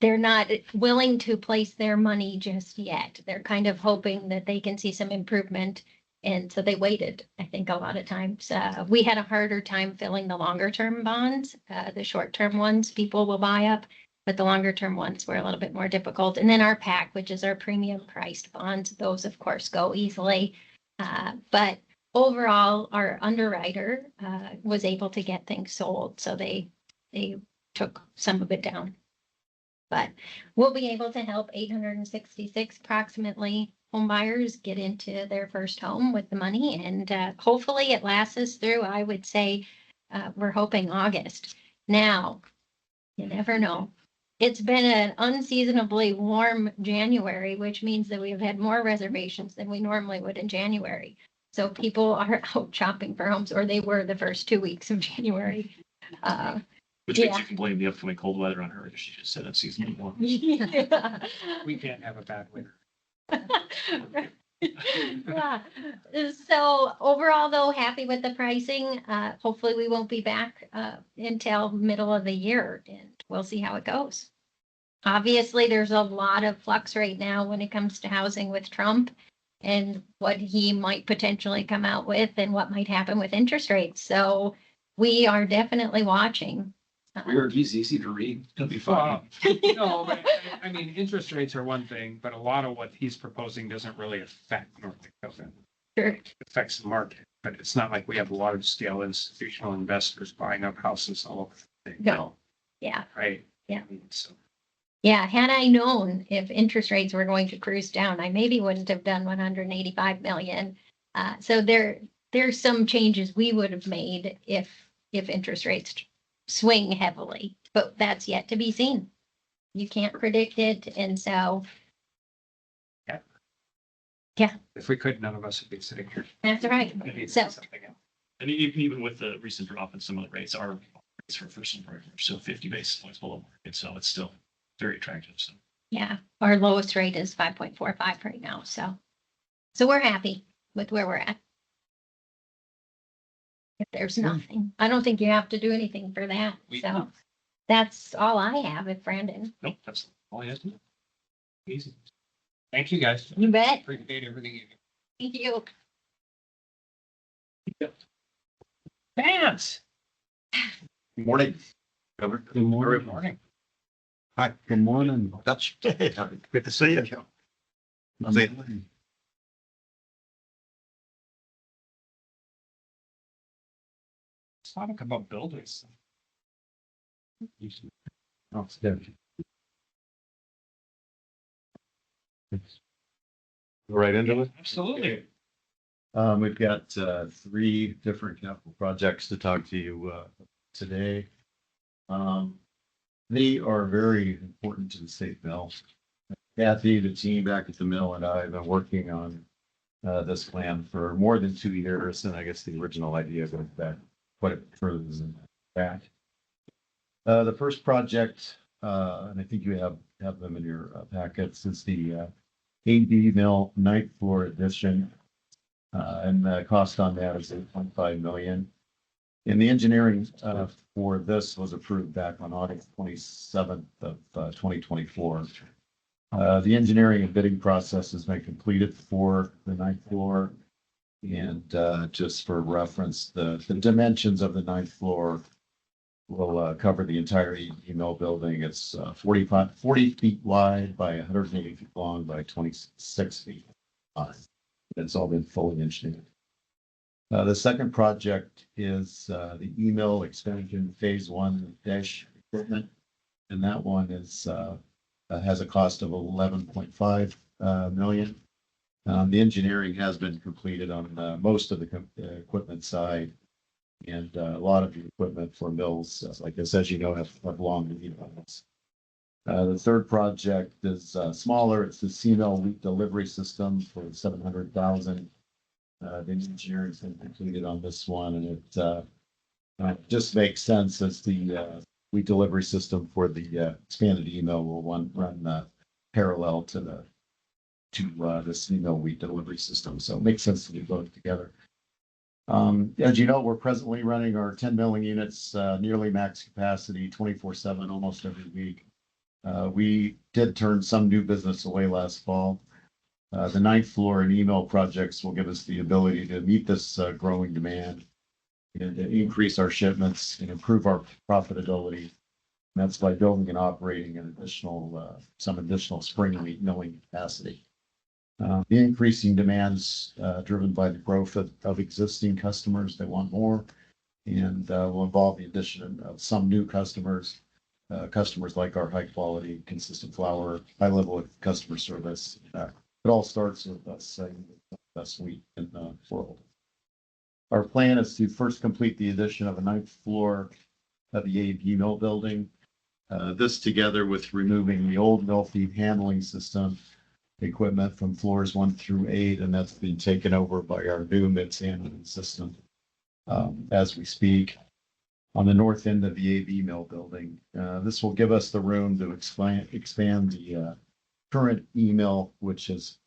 Speaker 14: they're not willing to place their money just yet. They're kind of hoping that they can see some improvement. And so they waited, I think, a lot of times. We had a harder time filling the longer term bonds. The short term ones people will buy up, but the longer term ones were a little bit more difficult. And then our PAC, which is our premium priced bonds, those of course go easily. But overall, our underwriter was able to get things sold. So they took some of it down. But we'll be able to help 866 approximately home buyers get into their first home with the money. And hopefully it lasts us through, I would say, we're hoping August. Now, you never know. It's been an unseasonably warm January, which means that we've had more reservations than we normally would in January. So people are out shopping for homes, or they were the first 2 weeks of January.
Speaker 13: Which means you can blame the upcoming cold weather on her if she just said unseasonably warm.
Speaker 14: Yeah.
Speaker 2: We can't have a bad winter.
Speaker 14: Yeah. So overall, though, happy with the pricing. Hopefully we won't be back until middle of the year, and we'll see how it goes. Obviously, there's a lot of flux right now when it comes to housing with Trump and what he might potentially come out with and what might happen with interest rates. So we are definitely watching.
Speaker 6: Weird, he's easy to read. It'll be
Speaker 2: Well,
Speaker 6: fine.
Speaker 2: no, but I mean, interest rates are one thing, but a lot of what he's proposing doesn't really affect North Dakota.
Speaker 14: Sure.
Speaker 2: It affects the market, but it's not like we have a large scale institutional investors buying up houses all over the thing.
Speaker 14: No. Yeah.
Speaker 2: Right?
Speaker 14: Yeah.
Speaker 2: So,
Speaker 14: Yeah. Had I known if interest rates were going to cruise down, I maybe wouldn't have done 185 million. So there's some changes we would have made if interest rates swing heavily, but that's yet to be seen. You can't predict it. And so. Yeah,
Speaker 2: if we could, none of us would be sitting here.
Speaker 14: that's right.
Speaker 13: Maybe
Speaker 14: So,
Speaker 2: Something else.
Speaker 13: And even with the recent drop in some of the rates, our rates for first and forever are still 50 basis points below market. So it's still very attractive. So
Speaker 14: yeah, our lowest rate is 5.45 right now. So we're happy with where we're at. If there's nothing, I don't think you have to do anything for that. So that's all I have. If Brandon,
Speaker 13: nope, that's all I have to do.
Speaker 2: Easy. Thank you, guys.
Speaker 14: you bet.
Speaker 2: Appreciate everything you do.
Speaker 14: Thank you.
Speaker 2: Vance.
Speaker 11: Good morning.
Speaker 1: Good morning.
Speaker 2: Good morning.
Speaker 11: Hi.
Speaker 1: Good morning.
Speaker 11: That's good to see you.
Speaker 2: Let's talk about buildings.
Speaker 11: Oh, it's there. Go right into it.
Speaker 2: Absolutely.
Speaker 11: We've got 3 different capital projects to talk to you today. They are very important to the state mill. Kathy, the team back at the mill, and I have been working on this plan for more than 2 years, and I guess the original idea goes back quite a bit further than that. The first project, and I think you have them in your packets, is the AD Mill 9th floor addition. And the cost on that is $8.5 million. And the engineering for this was approved back on August 27th of 2024. The engineering and bidding process has been completed for the 9th floor. And just for reference, the dimensions of the 9th floor will cover the entire AD Mill building. It's 40 feet wide by 180 feet long by 26 feet high. It's all been fully engineered. The second project is the E-mill expansion phase 1 dash equipment. And that one is has a cost of $11.5 million. The engineering has been completed on most of the equipment side. And a lot of the equipment for mills like this, as you know, have long lead times. The third project is smaller. It's the C-mill wheat delivery system for $700,000. The engineering's been completed on this one, and it
Speaker 17: Just makes sense as the week delivery system for the expanded email will run parallel to this email week delivery system. So it makes sense to do both together. As you know, we're presently running our 10 mailing units nearly max capacity 24/7 almost every week. We did turn some new business away last fall. The 9th floor and email projects will give us the ability to meet this growing demand and to increase our shipments and improve our profitability. And that's by building and operating some additional spring week milling capacity. The increasing demands driven by the growth of existing customers that want more, and will involve the addition of some new customers like our high quality, consistent flour, high level of customer service. It all starts with us saying the best wheat in the world. Our plan is to first complete the addition of a 9th floor of the A&P mill building. This together with removing the old mill feed handling system equipment from floors 1 through 8, and that's being taken over by our new mix handling system as we speak on the north end of the AV mill building. This will give us the room to expand the current email, which is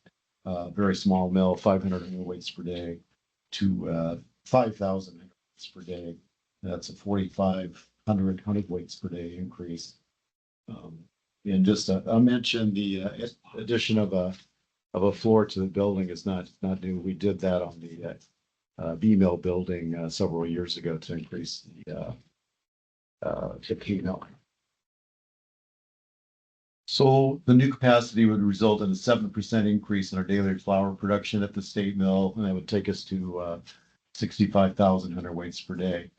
Speaker 17: a very small mill, 500 hundredweights per day, to 5,000 hundredweights per day. That's a 4,500 hundredweights per day increase. And just I'll mention the addition of a floor to the building is not new. We did that on the B mill building several years ago to increase the P mill. So the new capacity would result in a 7% increase in our daily flour production at the state mill, and that would take us to 65,000 hundredweights per day.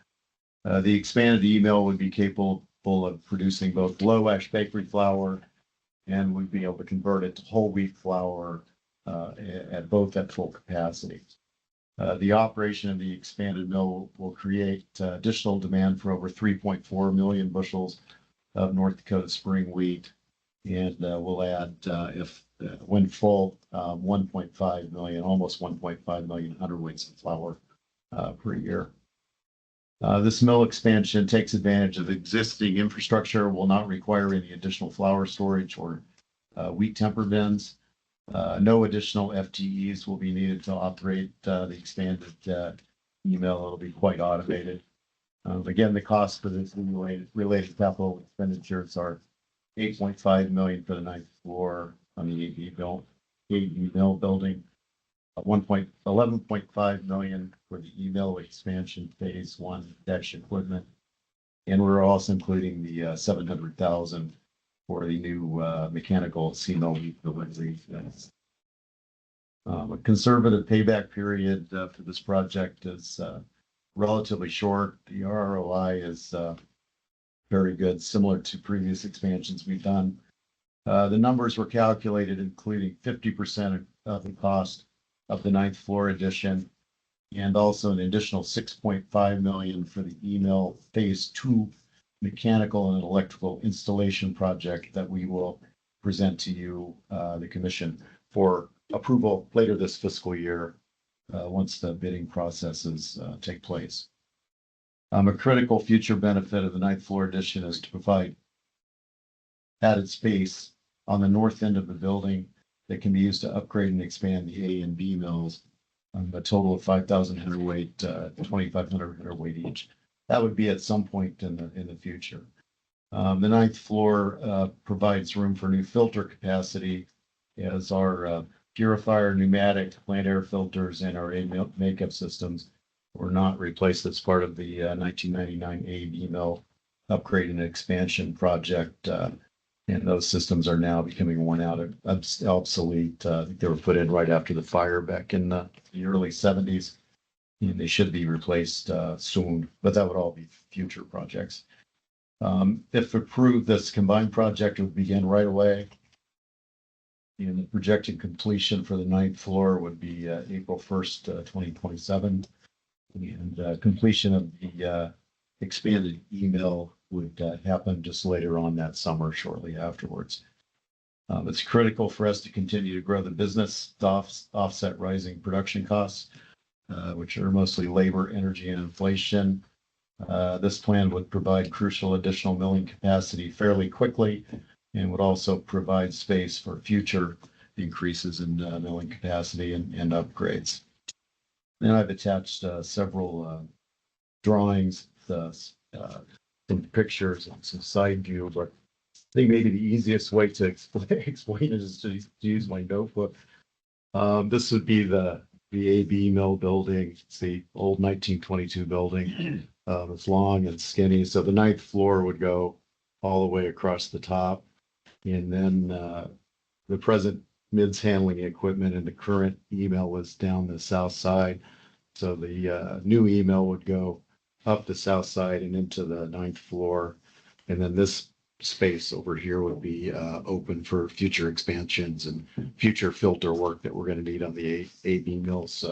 Speaker 17: The expanded email would be capable of producing both low ash bakery flour, and we'd be able to convert it to whole wheat flour at full capacity. The operation of the expanded mill will create additional demand for over 3.4 million bushels of North Dakota spring wheat, and we'll add, when full, 1.5 million, almost 1.5 million hundredweights of flour per year. This mill expansion takes advantage of existing infrastructure, will not require any additional flour storage or wheat temper bins. No additional FTEs will be needed to operate the expanded mill. It'll be quite automated. Again, the cost for this related capital expenditures are $8.5 million for the 9th floor on the AV mill building, 11.5 million for the email expansion phase 1 dash equipment, and we're also including the 700,000 for the new mechanical CMO wheat delivery. A conservative payback period for this project is relatively short. The ROI is very good, similar to previous expansions we've done. The numbers were calculated including 50% of the cost of the 9th floor addition, and also an additional 6.5 million for the email phase 2 mechanical and electrical installation project that we will present to you, the commission, for approval later this fiscal year once the bidding processes take place. A critical future benefit of the 9th floor addition is to provide added space on the north end of the building that can be used to upgrade and expand the A and B mills, a total of 5,000 hundredweight, 2,500 hundredweight each. That would be at some point in the future. The 9th floor provides room for new filter capacity as our purifier, pneumatic, plant air filters, and our makeup systems were not replaced as part of the 1999 A&B mill upgrade and expansion project. And those systems are now becoming worn out, obsolete. They were put in right after the fire back in the early 70s. And they should be replaced soon, but that would all be future projects. If approved, this combined project would begin right away. And the projected completion for the 9th floor would be April 1st, 2027. And completion of the expanded email would happen just later on that summer, shortly afterwards. It's critical for us to continue to grow the business to offset rising production costs, which are mostly labor, energy, and inflation. This plan would provide crucial additional milling capacity fairly quickly and would also provide space for future increases in milling capacity and upgrades. Then I've attached several drawings, some pictures and some side view, but I think maybe the easiest way to explain it is to use my notebook. This would be the AB mill building. It's the old 1922 building. It's long and skinny. So the ninth floor would go all the way across the top. And then the present MIDS handling equipment and the current email was down the south side. So the new email would go up the south side and into the ninth floor. And then this space over here would be open for future expansions and future filter work that we're going to need on the AB mills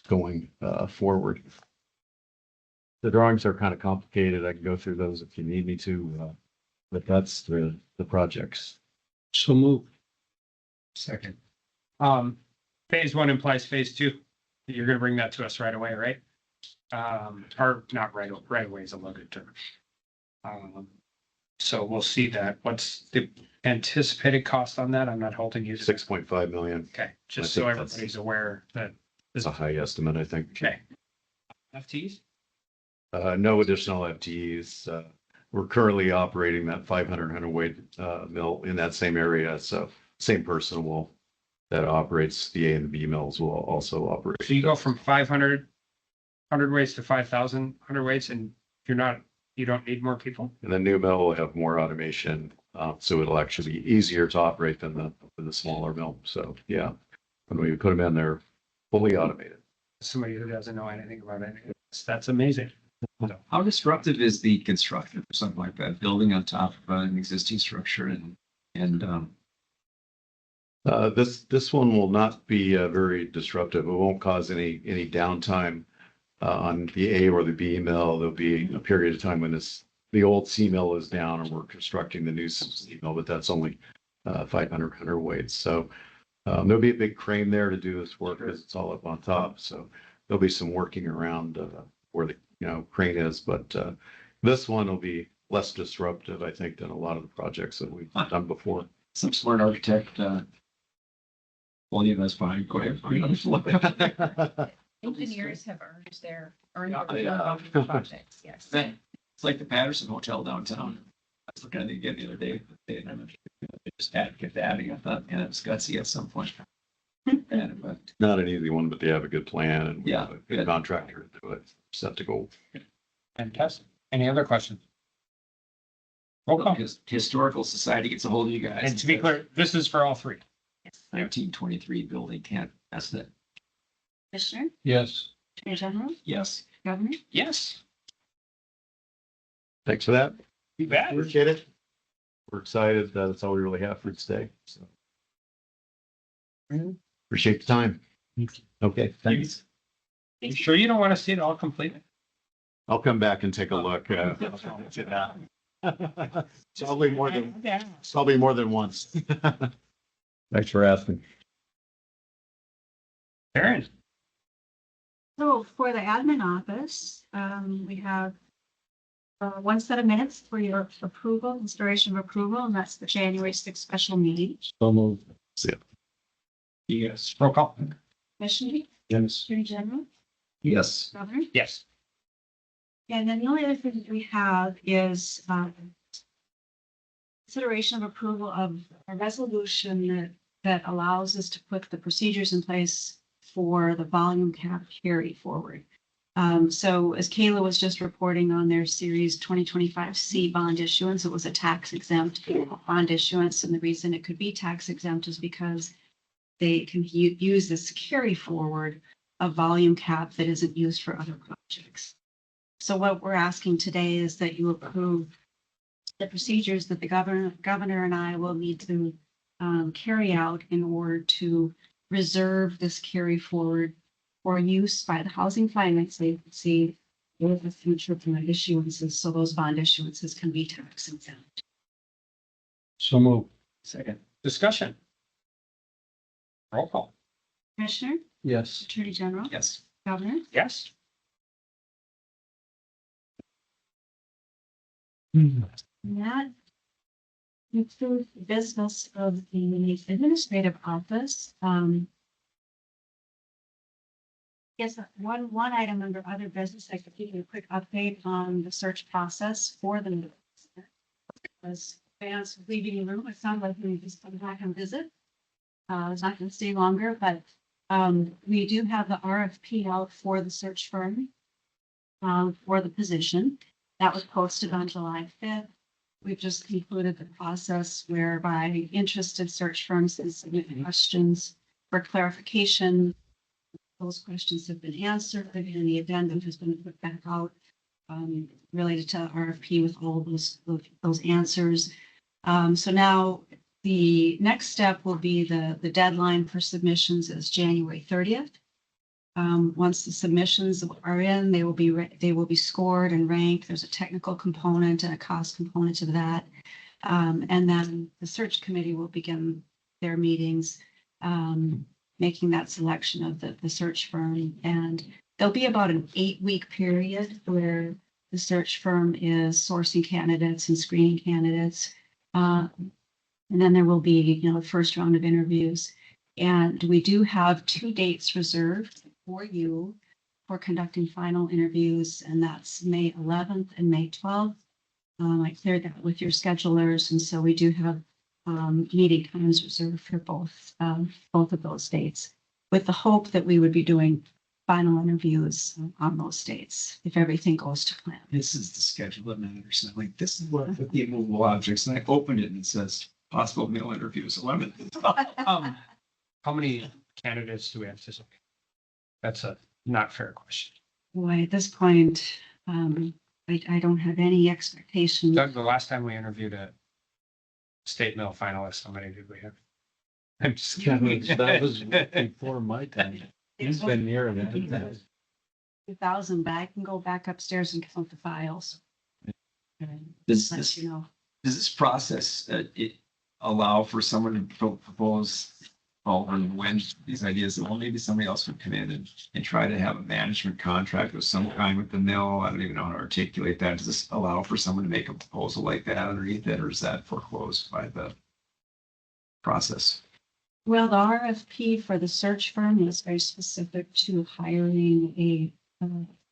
Speaker 17: going forward. The drawings are kind of complicated. I can go through those if you need me to, but that's the projects.
Speaker 1: So move.
Speaker 2: Second. Phase one implies phase two. You're gonna bring that to us right away, right? Or not right away is a loaded term. So we'll see that. What's the anticipated cost on that? I'm not holding you.
Speaker 17: 6.5 million.
Speaker 2: Okay, just
Speaker 17: I
Speaker 2: so
Speaker 17: think that's-
Speaker 2: everybody's aware that.
Speaker 17: It's a high estimate, I think.
Speaker 2: Okay. FTEs?
Speaker 17: No additional FTEs. We're currently operating that 500 hundredweight mill in that same area. So same person that operates the A and the B mills will also operate.
Speaker 2: So you go from 500 hundredweights to 5,000 hundredweights and you don't need more people?
Speaker 17: And the new mill will have more automation. So it'll actually be easier to operate than the smaller mill. So yeah, when we put them in, they're fully automated.
Speaker 2: Somebody who doesn't know anything about it. That's amazing.
Speaker 6: How disruptive is the construction or something like that, building on top of an existing structure and
Speaker 17: This one will not be very disruptive. It won't cause any downtime on the A or the B mill. There'll be a period of time when the old C mill is down and we're constructing the new C mill, but that's only 500 hundredweights. So there'll be a big crane there to do this work because it's all up on top. So there'll be some working around where the crane is, but this one will be less disruptive, I think, than a lot of the projects that we've done before.
Speaker 6: some smart architect, well, yeah, that's fine. Go ahead.
Speaker 5: Engineers have earned
Speaker 6: Yeah,
Speaker 5: their
Speaker 6: yeah.
Speaker 5: projects, yes.
Speaker 6: It's like the Patterson Hotel downtown. I was looking at it again the other day. They just kept adding. I thought, yeah, it was gutsy at some point. But
Speaker 17: Not an easy one, but they have a good plan and we
Speaker 6: Yeah,
Speaker 17: have a good
Speaker 6: good.
Speaker 17: contractor to do it, set to go.
Speaker 2: Fantastic. Any other questions? Roll call.
Speaker 6: Historical Society gets a hold of you guys.
Speaker 2: And to be clear, this is for all three.
Speaker 6: 1923 building can't, that's it.
Speaker 5: Commissioner,
Speaker 1: Yes.
Speaker 5: Attorney General,
Speaker 6: Yes.
Speaker 5: Governor.
Speaker 2: Yes.
Speaker 17: Thanks for that.
Speaker 2: Be back.
Speaker 17: Appreciate it. We're excited. That's all we really have for today. So appreciate the time. Okay, thanks.
Speaker 2: You sure you don't want to see it all completed?
Speaker 17: I'll come back and take a look. Probably more than once. Thanks for asking.
Speaker 2: Aaron.
Speaker 5: So for the admin office, we have one set of minutes for your approval, consideration of approval, and that's the January 6th special meeting.
Speaker 17: So moved. See ya.
Speaker 2: Yes. Roll call.
Speaker 5: Commissioner,
Speaker 17: Yes.
Speaker 5: Attorney General,
Speaker 17: Yes.
Speaker 5: Governor.
Speaker 2: Yes.
Speaker 5: And then the only other thing that we have is consideration of approval of a resolution that allows us to put the procedures in place for the volume cap carry forward. So as Kayla was just reporting on their series 2025C bond issuance, it was a tax exempt bond issuance. And the reason it could be tax exempt is because they can use this carry forward of volume cap that isn't used for other projects. So what we're asking today is that you approve the procedures that the governor and I will need to carry out in order to reserve this carry forward for use by the Housing Finance Agency in the future bond issuances, so those bond issuances can be tax exempt.
Speaker 1: So move.
Speaker 2: Second. Discussion. Roll call.
Speaker 5: Commissioner,
Speaker 1: Yes.
Speaker 5: Attorney General,
Speaker 6: Yes.
Speaker 5: Governor.
Speaker 2: Yes.
Speaker 5: That includes the business of the administrative office. Yes, one item under other business, I could give you a quick update on the search process for the new. As fans leaving the room, it sounded like we just come back and visit. It's not gonna stay longer, but we do have the RFP out for the search firm for the position. That was posted on July 5th. We've just concluded the process whereby interested search firms can submit questions for clarification. Those questions have been answered and the addendum has been put back out related to RFP with all those answers. So now the next step will be the deadline for submissions is January 30th. Once the submissions are in, they will be scored and ranked. There's a technical component and a cost component to that. And then the search committee will begin their meetings, making that selection of the search firm. And there'll be about an 8-week period where the search firm is sourcing candidates and screening candidates. And then there will be, the first round of interviews. And we do have 2 dates reserved for you for conducting final interviews, and that's May 11th and May 12th. I cleared that with your schedulers, and so we do have meeting times reserved for both of those dates, with the hope that we would be doing final interviews on those dates if everything goes to plan.
Speaker 6: This is the schedule that matters. And I'm like, this is what with the immovable objects. And I opened it and it says possible mail interviews 11.
Speaker 2: How many candidates do we anticipate? That's a not fair question.
Speaker 5: Boy, at this point, I don't have any expectation.
Speaker 2: Doug, the last time we interviewed a state mill finalist, how many did we have? I'm just kidding.
Speaker 1: That was before my time. He's been near that.
Speaker 5: 2,000, but I can go back upstairs and count the files.
Speaker 6: Does
Speaker 5: Let
Speaker 6: this,
Speaker 5: you know.
Speaker 6: does this process it allow for someone to propose when these ideas, well, maybe somebody else would come in and try to have a management contract of some kind with the mill? I don't even know how to articulate that. Does this allow for someone to make a proposal like that underneath it, or is that foreclosed by the process?
Speaker 5: Well, the RFP for the search firm is very specific to hiring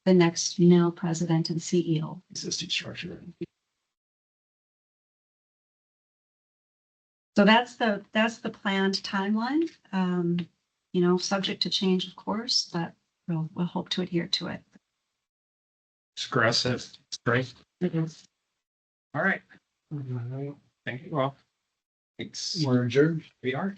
Speaker 5: the next mill president and CEO.
Speaker 6: Existing structure.
Speaker 5: So that's the planned timeline. Subject to change, of course, but we'll hope to adhere to it.
Speaker 2: It's aggressive. It's great.
Speaker 5: It is.
Speaker 2: All right. Thank you all.
Speaker 6: Thanks.
Speaker 1: We're adjourned.
Speaker 2: We are.